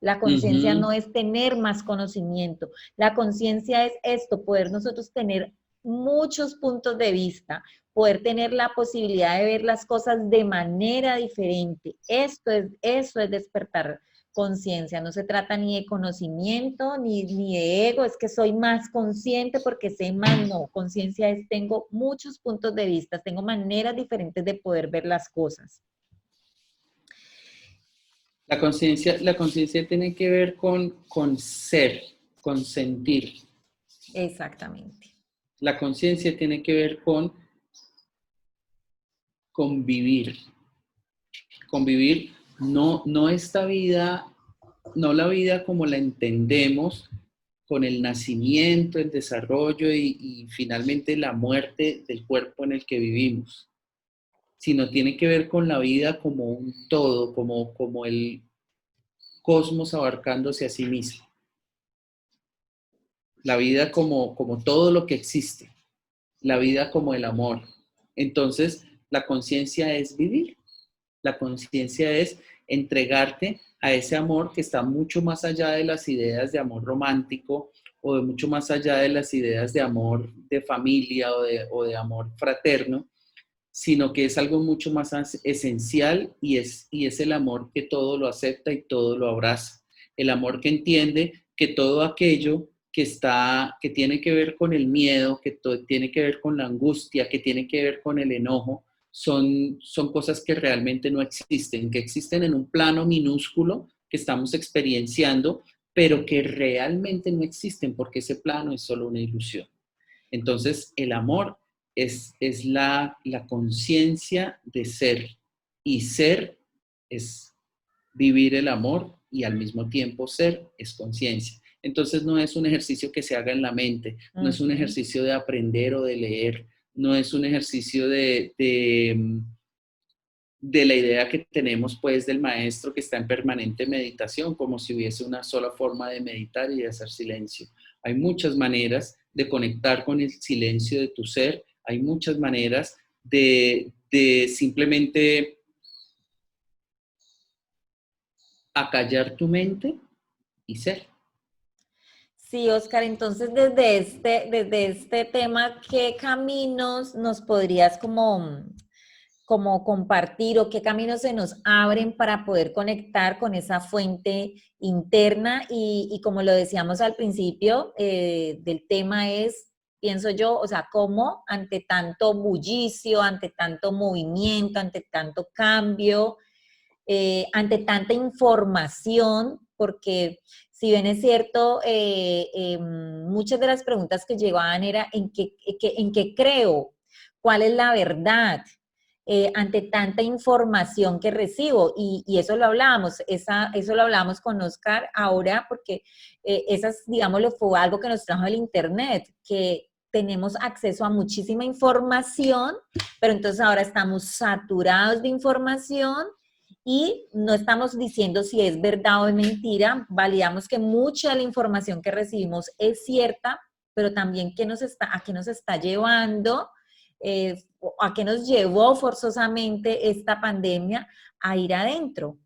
la conciencia Ujú. no es tener más conocimiento, la conciencia es esto, poder nosotros tener muchos puntos de vista, poder tener la posibilidad de ver las cosas de manera diferente. Eso es despertar conciencia, no se trata ni de conocimiento, ni de ego, es que soy más consciente porque sé más, no, conciencia es tengo muchos puntos de vista, tengo maneras diferentes de poder ver las cosas. La conciencia tiene que ver con ser, con sentir. Exactamente. La conciencia tiene que ver con convivir. Convivir, no esta vida, no la vida como la entendemos, con el nacimiento, el desarrollo y finalmente la muerte del cuerpo en el que vivimos, sino tiene que ver con la vida como un todo, como el cosmos abarcándose a sí mismo, la vida como todo lo que existe, la vida como el amor. Entonces, la conciencia es vivir, La conciencia es entregarte a ese amor que está mucho más allá de las ideas de amor romántico o de mucho más allá de las ideas de amor de familia o de amor fraterno, sino que es algo mucho más esencial y es el amor que todo lo acepta y todo lo abraza. El amor que entiende que todo aquello que tiene que ver con el miedo, tiene que ver con la angustia, que tiene que ver con el enojo, son cosas que realmente no existen, que existen en un plano minúsculo que estamos experienciando, pero que realmente no existen porque ese plano es solo una ilusión. Entonces, el amor es la conciencia de ser, y ser es vivir el amor y al mismo tiempo ser es conciencia. Entonces no es un ejercicio que se haga en la mente, no es un ejercicio de aprender o de leer, no es un ejercicio de la idea que tenemos pues del maestro que está en permanente meditación, como si hubiese una sola forma de meditar y de hacer silencio. Hay muchas maneras de conectar con el silencio de tu ser, hay muchas maneras de simplemente acallar tu mente y ser. Sí, Oscar, entonces desde este tema, ¿qué caminos nos podrías como compartir o qué caminos se nos abren para poder conectar con esa fuente interna? Y como lo decíamos al principio, del tema es, pienso yo, o sea, cómo ante tanto bullicio, ante tanto movimiento, ante tanto cambio, ante tanta información, porque si bien es cierto, muchas de las preguntas que llevaban era en qué creo, cuál es la verdad, ante tanta información que recibo. Y eso lo hablábamos, eso lo hablábamos con Oscar ahora, porque esas, digámoslo, fue algo que nos trajo el Internet, que tenemos acceso a muchísima información, pero entonces ahora estamos saturados de información y no estamos diciendo si es verdad o es mentira, validamos que mucha de la información que recibimos es cierta, pero también a qué nos está llevando, a qué nos llevó forzosamente esta pandemia a ir adentro.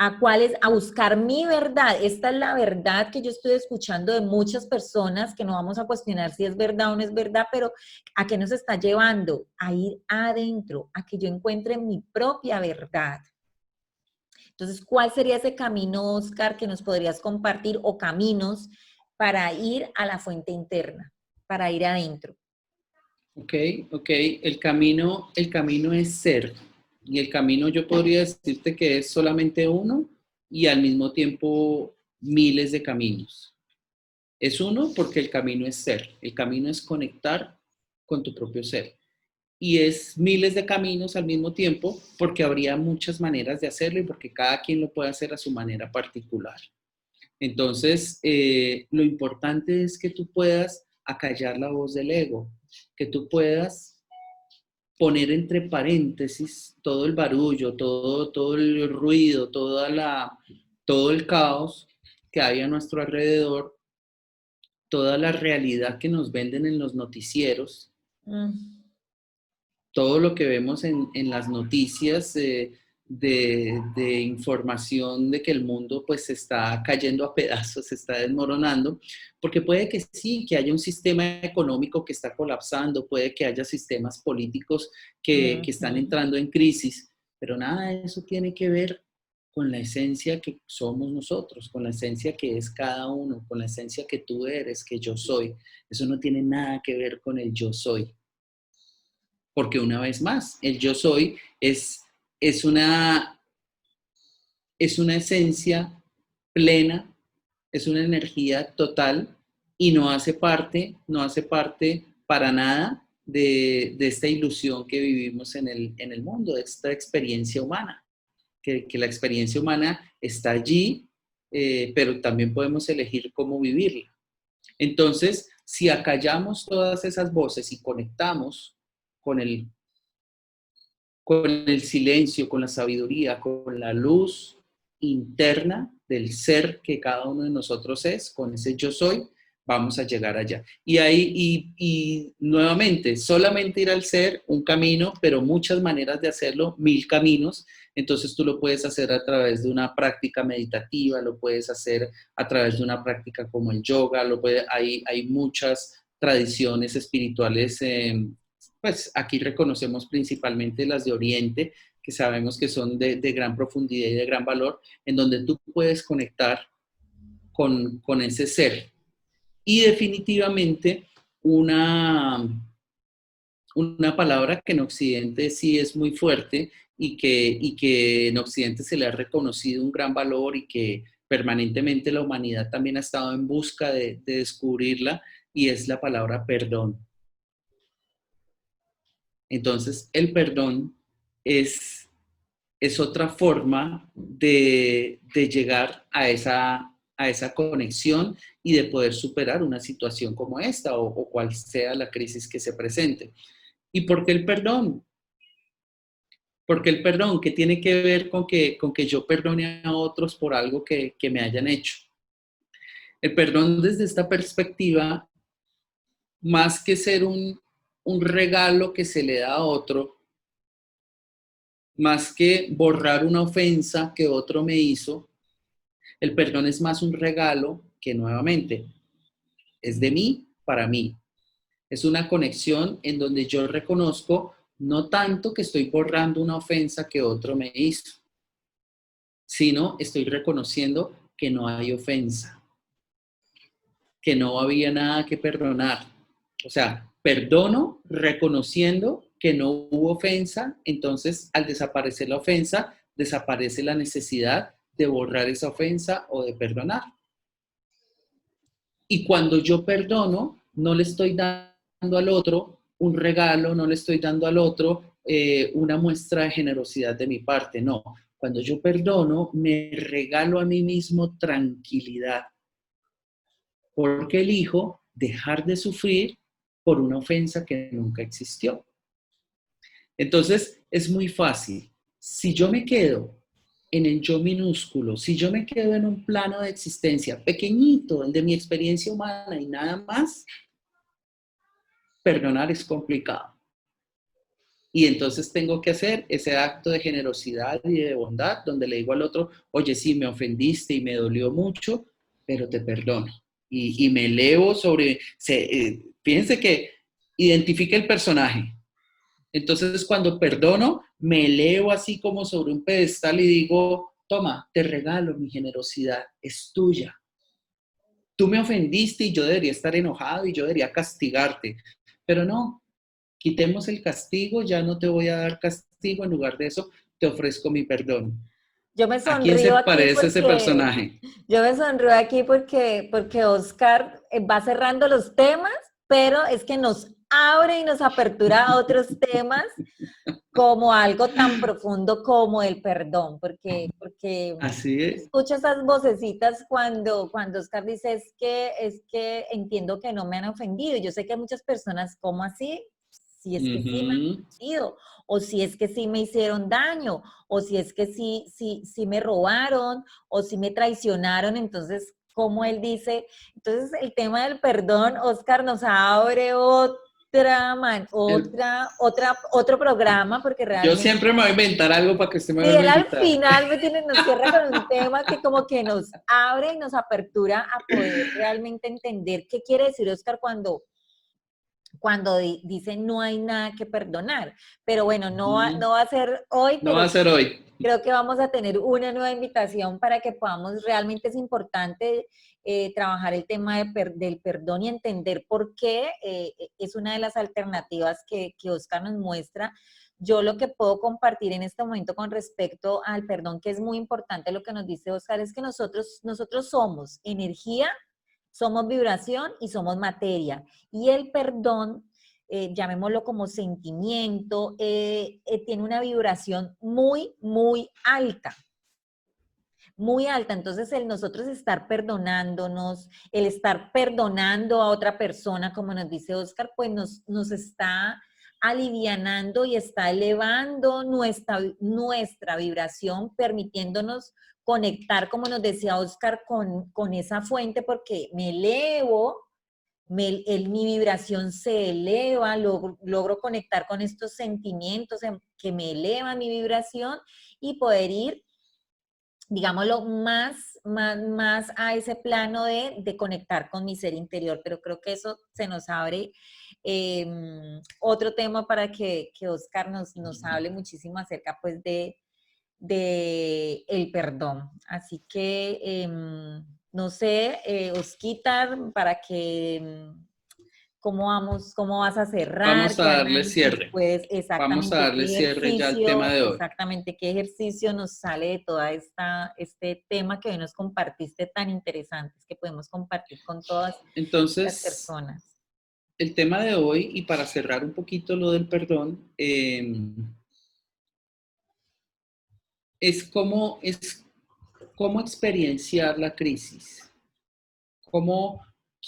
A buscar mi verdad. Esta es la verdad que yo estoy escuchando de muchas personas, que no vamos a cuestionar si es verdad o no es verdad, pero ¿a qué nos está llevando? A ir adentro, a que yo encuentre mi propia verdad. Entonces, ¿cuál sería ese camino, Oscar, que nos podrías compartir o caminos para ir a la fuente interna, para ir adentro? Ok, ok. El camino es ser. Y el camino yo podría decirte que es solamente uno y al mismo tiempo miles de caminos. Es uno porque el camino es ser. El camino es conectar con tu propio ser. Y es miles de caminos al mismo tiempo porque habría muchas maneras de hacerlo y porque cada quien lo puede hacer a su manera particular. Entonces, lo importante es que tú puedas acallar la voz del ego, que tú puedas poner entre paréntesis todo el barullo, todo el ruido, todo el caos que hay a nuestro alrededor, toda la realidad que nos venden en los noticieros, todo lo que vemos en las noticias de información de que el mundo pues se está cayendo a pedazos, se está desmoronando, porque puede que sí, que haya un sistema económico que está colapsando, puede que haya sistemas políticos que están entrando en crisis, pero nada de eso tiene que ver con la esencia que somos nosotros, con la esencia que es cada uno, con la esencia que tú eres, que yo soy. Eso no tiene nada que ver con el yo soy. Porque una vez más, el yo soy es una, es una esencia plena, es una energía total y no hace parte para nada de esta ilusión que vivimos en el mundo, de esta experiencia humana, que la experiencia humana está allí, pero también podemos elegir cómo vivirla. Entonces, si acallamos todas esas voces y conectamos con con el silencio, con la sabiduría, con la luz interna del ser que cada uno de nosotros es, con ese yo soy, vamos a llegar allá. Y ahí, y nuevamente, solamente ir al ser, un camino, pero muchas maneras de hacerlo, 1000 caminos. Entonces tú lo puedes hacer a través de una práctica meditativa, lo puedes hacer a través de una práctica como el yoga, hay muchas tradiciones espirituales, pues aquí reconocemos principalmente las de Oriente, que sabemos que son de gran profundidad y de gran valor, en donde tú puedes conectar con ese ser. Y definitivamente una palabra que en Occidente sí es muy fuerte y que en Occidente se le ha reconocido un gran valor y que permanentemente la humanidad también ha estado en busca de descubrirla, y es la palabra perdón. Entonces, el perdón es otra forma de llegar a esa conexión y de poder superar una situación como esta o cual sea la crisis que se presente. ¿Y por qué el perdón? Porque el perdón, que tiene que ver con que yo perdone a otros por algo que me hayan hecho. El perdón desde esta perspectiva, más que ser un regalo que se le da a otro, más que borrar una ofensa que otro me hizo, el perdón es más un regalo que nuevamente es de mí para mí. Es una conexión en donde yo reconozco no tanto que estoy borrando una ofensa que otro me hizo, sino estoy reconociendo que no hay ofensa, que no había nada que perdonar. O sea, perdono reconociendo que no hubo ofensa, entonces al desaparecer la ofensa, desaparece la necesidad de borrar esa ofensa o de perdonar. Y cuando yo perdono, no le estoy dando al otro un regalo, no le estoy dando al otro una muestra de generosidad de mi parte, no. Cuando yo perdono, me regalo a mí mismo tranquilidad, porque elijo dejar de sufrir por una ofensa que nunca existió. Entonces, es muy fácil. Si yo me quedo en el yo minúsculo, si yo me quedo en un plano de existencia pequeñito, el de mi experiencia humana y nada más, perdonar es complicado. Y entonces tengo que hacer ese acto de generosidad y de bondad, donde le digo al otro, oye, sí, me ofendiste y me dolió mucho, pero te perdono. Y me elevo sobre, fíjense que identifica el personaje. Entonces, cuando perdono, me elevo así como sobre un pedestal y digo, toma, te regalo mi generosidad, es tuya. Tú me ofendiste y yo debería estar enojado y yo debería castigarte, pero no, quitemos el castigo, ya no te voy a dar castigo, en lugar de eso, te ofrezco mi perdón. Yo me ¿A quién se sonrío aquí parece ese porque, personaje? yo me sonrío aquí porque Oscar va cerrando los temas, pero es que nos abre y nos apertura a otros temas como algo tan profundo como el perdón, porque Así es. escucho esas vocecitas cuando Oscar dice es que entiendo que no me han ofendido. Yo sé que hay muchas personas, ¿cómo así? Si es que sí me han ofendido, o si es que sí me hicieron daño, o si es que sí me robaron, o si me traicionaron, entonces, como él dice, entonces el tema del perdón, Oscar, nos abre El- otro programa, porque yo realmente, siempre me voy a inventar algo para que usted me si vuelva él a al invitar. final nos cierra con un tema que como que nos abre y nos apertura a poder realmente entender qué quiere decir Oscar cuando dice no hay nada que perdonar. Pero bueno, no va a ser hoy, No va pero a ser hoy. creo que vamos a tener una nueva invitación para que podamos, realmente es importante trabajar el tema del perdón y entender por qué es una de las alternativas que Oscar nos muestra. Yo lo que puedo compartir en este momento con respecto al perdón, que es muy importante lo que nos dice Oscar, es que nosotros somos energía, somos vibración y somos materia. Y el perdón, llamémoslo como sentimiento, tiene una vibración muy, muy alta. Muy alta. Entonces, el nosotros estar perdonándonos, el estar perdonando a otra persona, como nos dice Oscar, pues nos está alivianando y está elevando nuestra vibración, permitiéndonos conectar, como nos decía Oscar, con esa fuente, porque me elevo mi vibración se eleva, logro conectar con estos sentimientos que me elevan mi vibración y poder ir, digámoslo, más a ese plano de conectar con mi ser interior. Pero creo que eso se nos abre otro tema para que Oscar nos hable muchísimo acerca pues de el perdón. Así que, no sé, Osquitar, para que, ¿cómo vas a cerrar? Vamos a ¿Qué darle análisis cierre. puedes, Vamos a darle cierre ya al tema de hoy. exactamente, qué ejercicio nos sale de toda este tema que hoy nos compartiste tan interesantes que podemos compartir con todas las Entonces, personas? el tema de hoy, y para cerrar un poquito lo del perdón, es cómo experienciar la crisis.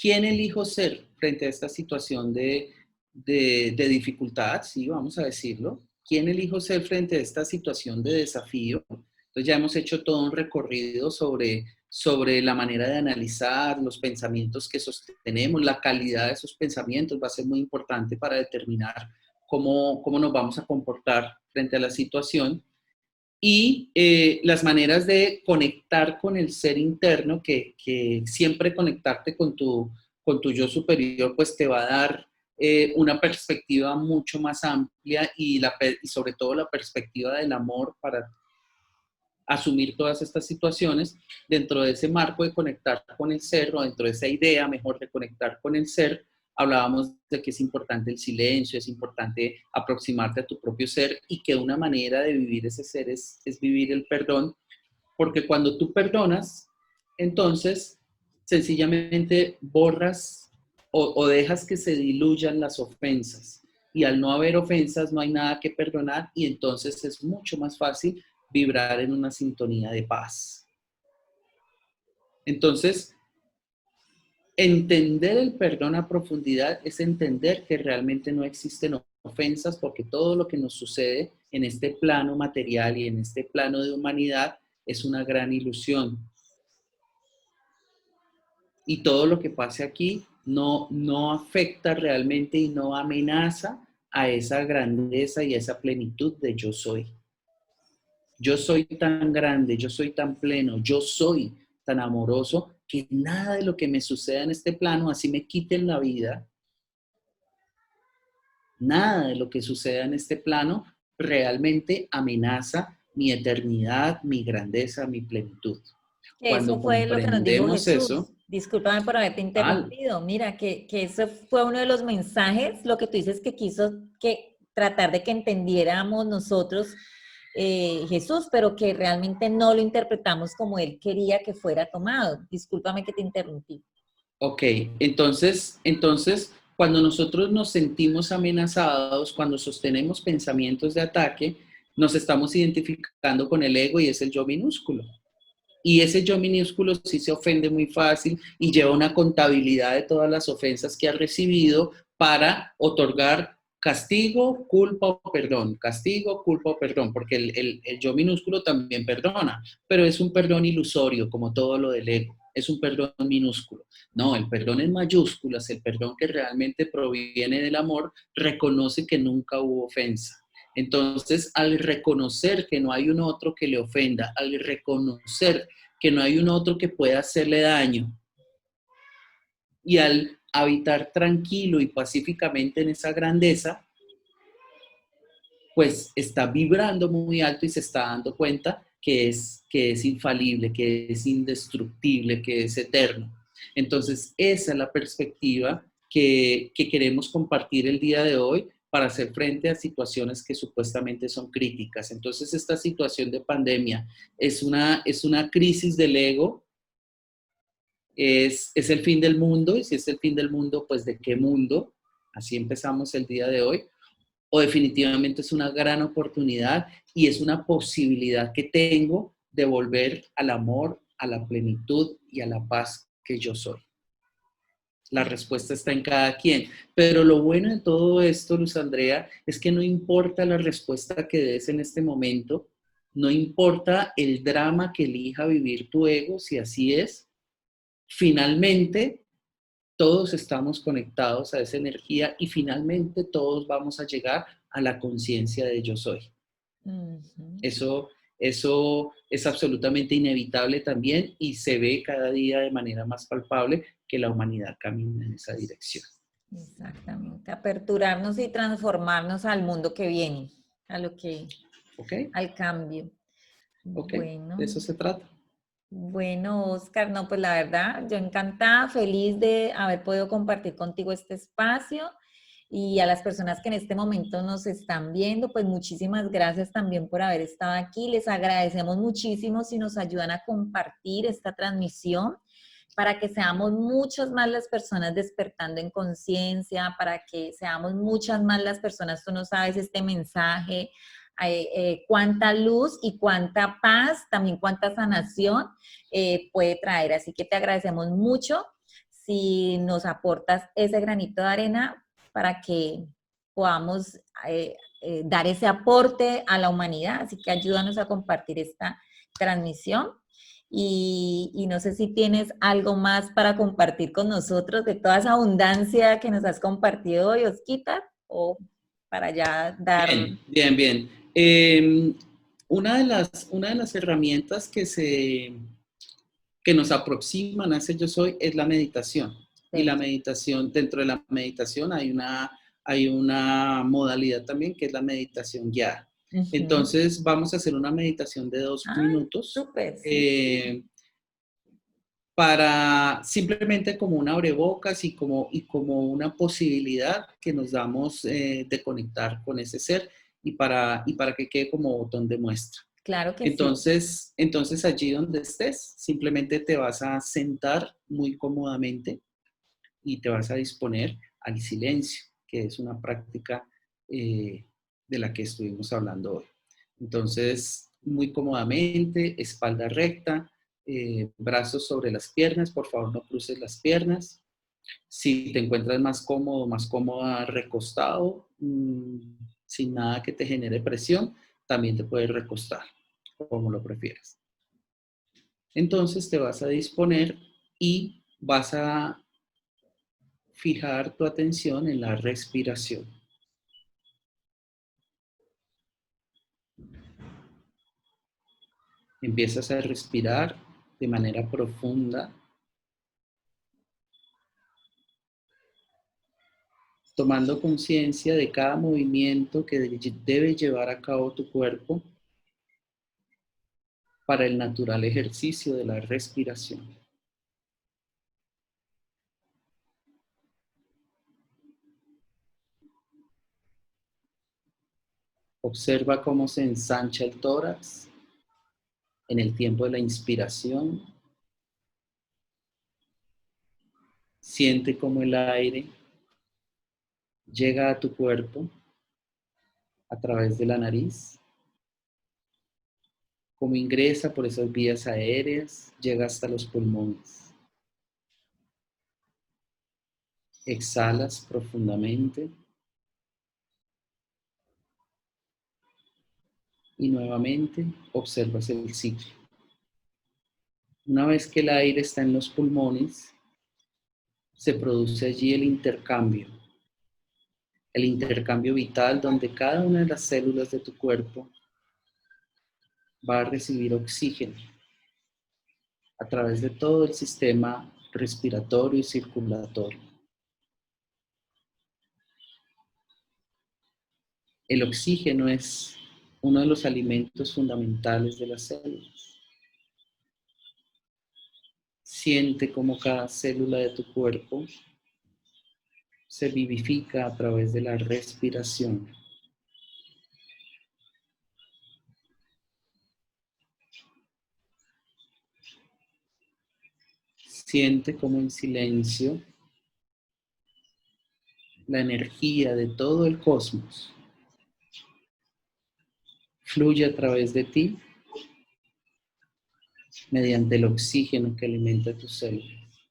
¿Quién elijo ser frente a esta situación de dificultad? Sí, vamos a decirlo. ¿Quién elijo ser frente a esta situación de desafío? Entonces ya hemos hecho todo un recorrido sobre la manera de analizar los pensamientos que sostenemos, la calidad de esos pensamientos va a ser muy importante para determinar cómo nos vamos a comportar frente a la situación y las maneras de conectar con el ser interno, que siempre conectarte con tu yo superior, pues te va a dar una perspectiva mucho más amplia y sobre todo la perspectiva del amor para asumir todas estas situaciones dentro de ese marco de conectar con el ser o dentro de esa idea mejor de conectar con el ser. Hablábamos de que es importante el silencio, es importante aproximarte a tu propio ser y que una manera de vivir ese ser es vivir el perdón, porque cuando tú perdonas, entonces sencillamente borras o dejas que se diluyan las ofensas. Y al no haber ofensas no hay nada que perdonar y entonces es mucho más fácil vibrar en una sintonía de paz. Entonces, entender el perdón a profundidad es entender que realmente no existen ofensas porque todo lo que nos sucede en este plano material y en este plano de humanidad es una gran ilusión. Y todo lo que pase aquí no afecta realmente y no amenaza a esa grandeza y a esa plenitud de yo soy. Yo soy tan grande, yo soy tan pleno, yo soy tan amoroso que nada de lo que me suceda en este plano, así me quiten la vida, nada de lo que suceda en este plano realmente amenaza mi eternidad, mi grandeza, mi plenitud. Eso Cuando fue lo que nos dijo comprendemos Jesús. eso, Discúlpame por haberte interrumpido. Mira, que eso fue uno de los mensajes, lo que tú dices que quiso que tratar de que entendiéramos nosotros Jesús, pero que realmente no lo interpretamos como él quería que fuera tomado. Discúlpame que te interrumpí. ok, entonces, cuando nosotros nos sentimos amenazados, cuando sostenemos pensamientos de ataque, nos estamos identificando con el ego y es el yo minúsculo. Y ese yo minúsculo sí se ofende muy fácil y lleva una contabilidad de todas las ofensas que ha recibido para otorgar castigo, culpa o perdón, castigo, culpa o perdón, porque el yo minúsculo también perdona, pero es un perdón ilusorio, como todo lo del ego, es un perdón minúsculo. No, el perdón en mayúsculas, el perdón que realmente proviene del amor, reconoce que nunca hubo ofensa. Entonces, al reconocer que no hay un otro que le ofenda, al reconocer que no hay un otro que pueda hacerle daño y al habitar tranquilo y pacíficamente en esa grandeza, pues está vibrando muy alto y se está dando cuenta que es infalible, que es indestructible, que es eterno. Entonces, esa es la perspectiva que queremos compartir el día de hoy para hacer frente a situaciones que supuestamente son críticas. Entonces, esta situación de pandemia es una crisis del ego, es el fin del mundo, y si es el fin del mundo, pues ¿de qué mundo? Así empezamos el día de hoy. O definitivamente es una gran oportunidad y es una posibilidad que tengo de volver al amor, a la plenitud y a la paz que yo soy. La respuesta está en cada quien. Pero lo bueno de todo esto, Luz Andrea, es que no importa la respuesta que des en este momento, no importa el drama que elija vivir tu ego, si así es, finalmente todos estamos conectados a esa energía y finalmente todos vamos a llegar a la conciencia de yo soy. Ujú. Eso es absolutamente inevitable también y se ve cada día de manera más palpable que la humanidad camina en esa dirección. Exactamente. Aperturarnos y transformarnos al mundo que viene, a lo que, ¿Ok? al cambio. ¿Ok? De Bueno, eso se trata. bueno, Oscar, no, pues la verdad, yo encantada, feliz de haber podido compartir contigo este espacio y a las personas que en este momento nos están viendo, pues muchísimas gracias también por haber estado aquí. Les agradecemos muchísimo si nos ayudan a compartir esta transmisión para que seamos muchas más las personas despertando en conciencia, para que seamos muchas más las personas, tú no sabes este mensaje, cuánta luz y cuánta paz, también cuánta sanación puede traer. Así que te agradecemos mucho si nos aportas ese granito de arena para que podamos dar ese aporte a la humanidad. Así que ayúdanos a compartir esta transmisión. Y no sé si tienes algo más para compartir con nosotros de toda esa abundancia que nos has compartido hoy, Osquita, o para ya dar... Bien, bien, bien. Una de las herramientas que nos aproximan a ese yo soy es la meditación. Y la meditación, dentro de la meditación hay una modalidad también que es la meditación guiada. Ujú. Entonces vamos a hacer una meditación de 2 minutos Súper, sí. para simplemente como un abrebocas y como una posibilidad que nos damos de conectar con ese ser y para que quede como botón de muestra. Claro que sí. Entonces allí donde estés, simplemente te vas a sentar muy cómodamente y te vas a disponer al silencio, que es una práctica de la que estuvimos hablando hoy. Entonces, muy cómodamente, espalda recta, brazos sobre las piernas, por favor no cruces las piernas. Si te encuentras más cómodo, más cómoda recostado, sin nada que te genere presión, también te puedes recostar, como lo prefieras. Entonces te vas a disponer y vas a fijar tu atención en la respiración. Empiezas a respirar de manera profunda, tomando conciencia de cada movimiento que debe llevar a cabo tu cuerpo para el natural ejercicio de la respiración. Observa cómo se ensancha el tórax en el tiempo de la inspiración. Siente cómo el aire llega a tu cuerpo a través de la nariz, cómo ingresa por esas vías aéreas, llega hasta los pulmones. Exhalas profundamente y nuevamente observas el ciclo. Una vez que el aire está en los pulmones, se produce allí el intercambio vital donde cada una de las células de tu cuerpo va a recibir oxígeno a través de todo el sistema respiratorio y circulatorio. El oxígeno es uno de los alimentos fundamentales de las células. Siente cómo cada célula de tu cuerpo se vivifica a través de la respiración. Siente como en silencio la energía de todo el cosmos fluye a través de ti mediante el oxígeno que alimenta tus células.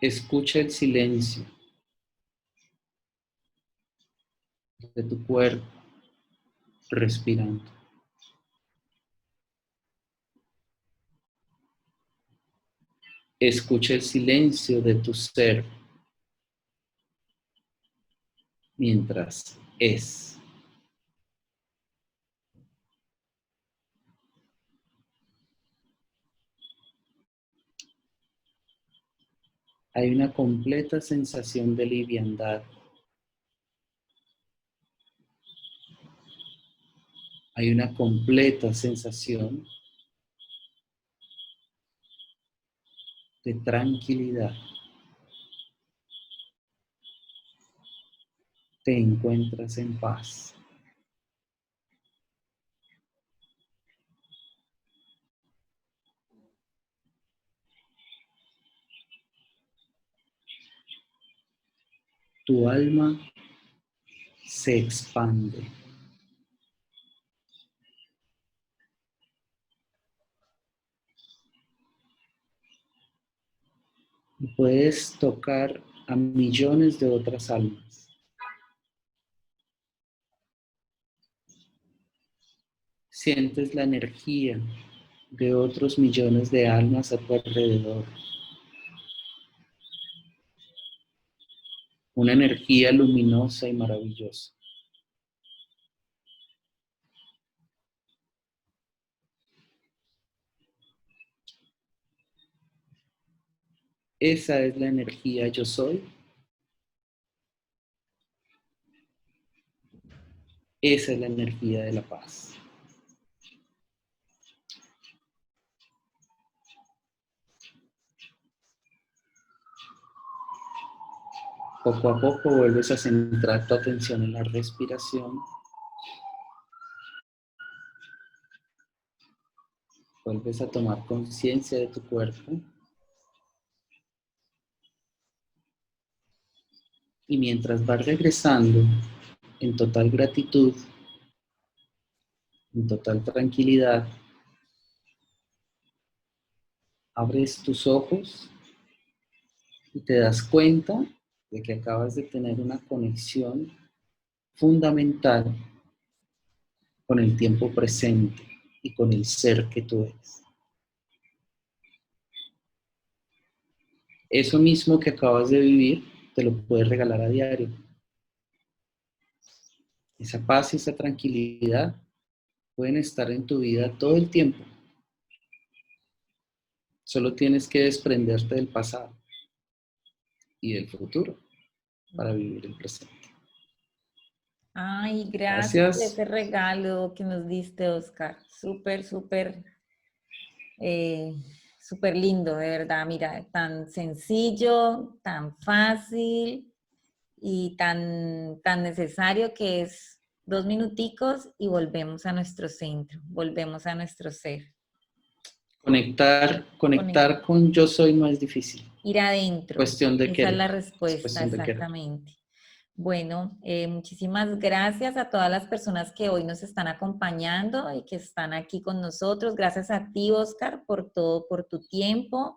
Escucha el silencio de tu cuerpo, respirando. Escucha el silencio de tu ser mientras es. Hay una completa sensación de liviandad. Hay una completa sensación de tranquilidad. Te encuentras en paz. Tu alma se expande. Y puedes tocar a millones de otras almas. Sientes la energía de otros millones de almas a tu alrededor. Una energía luminosa y maravillosa. Esa es la energía yo soy. Esa es la energía de la paz. Poco a poco vuelves a centrar tu atención en la respiración. Vuelves a tomar conciencia de tu cuerpo. Y mientras vas regresando en total gratitud, en total tranquilidad, abres tus ojos y te das cuenta de que acabas de tener una conexión fundamental con el tiempo presente y con el ser que tú eres. Eso mismo que acabas de vivir, te lo puedes regalar a diario. Esa paz y esa tranquilidad pueden estar en tu vida todo el tiempo. Solo tienes que desprenderte del pasado y del futuro para vivir el presente. Ay, gracias por Gracias. ese regalo que nos diste, Oscar. Súper, súper, súper lindo, de verdad. Mira, tan sencillo, tan fácil y tan necesario que es 2 minuticos y volvemos a nuestro centro, volvemos a nuestro ser. Conectar con yo soy no es difícil. Ir adentro, Cuestión de esa es querer. la Es respuesta, cuestión de querer. exactamente. Bueno, muchísimas gracias a todas las personas que hoy nos están acompañando y que están aquí con nosotros. Gracias a ti, Oscar, por todo, por tu tiempo,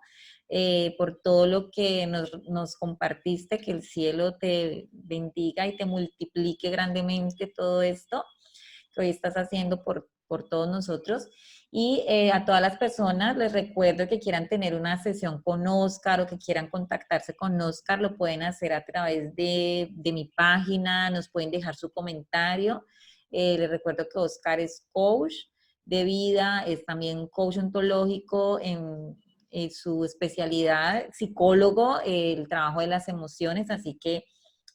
por todo lo que nos compartiste. Que el cielo te bendiga y te multiplique grandemente todo esto que hoy estás haciendo por todos nosotros. Y a todas las personas les recuerdo que quieran tener una sesión con Oscar o que quieran contactarse con Oscar, lo pueden hacer a través de mi página, nos pueden dejar su comentario. Les recuerdo que Oscar es coach de vida, es también coach ontológico en su especialidad, psicólogo, el trabajo de las emociones, así que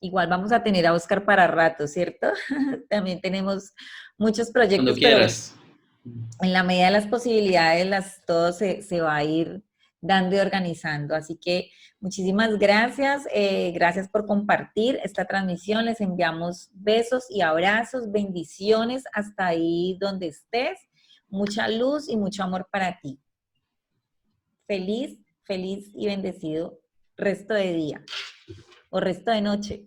igual vamos a tener a Oscar para rato, ¿cierto? También tenemos muchos Cuando proyectos, pero bueno, quieras. en la medida de las posibilidades, todo se va a ir dando y organizando. Así que muchísimas gracias. Gracias por compartir esta transmisión. Les enviamos besos y abrazos, bendiciones hasta ahí donde estés. Mucha luz y mucho amor para ti. Feliz, feliz y bendecido resto de día o resto de noche.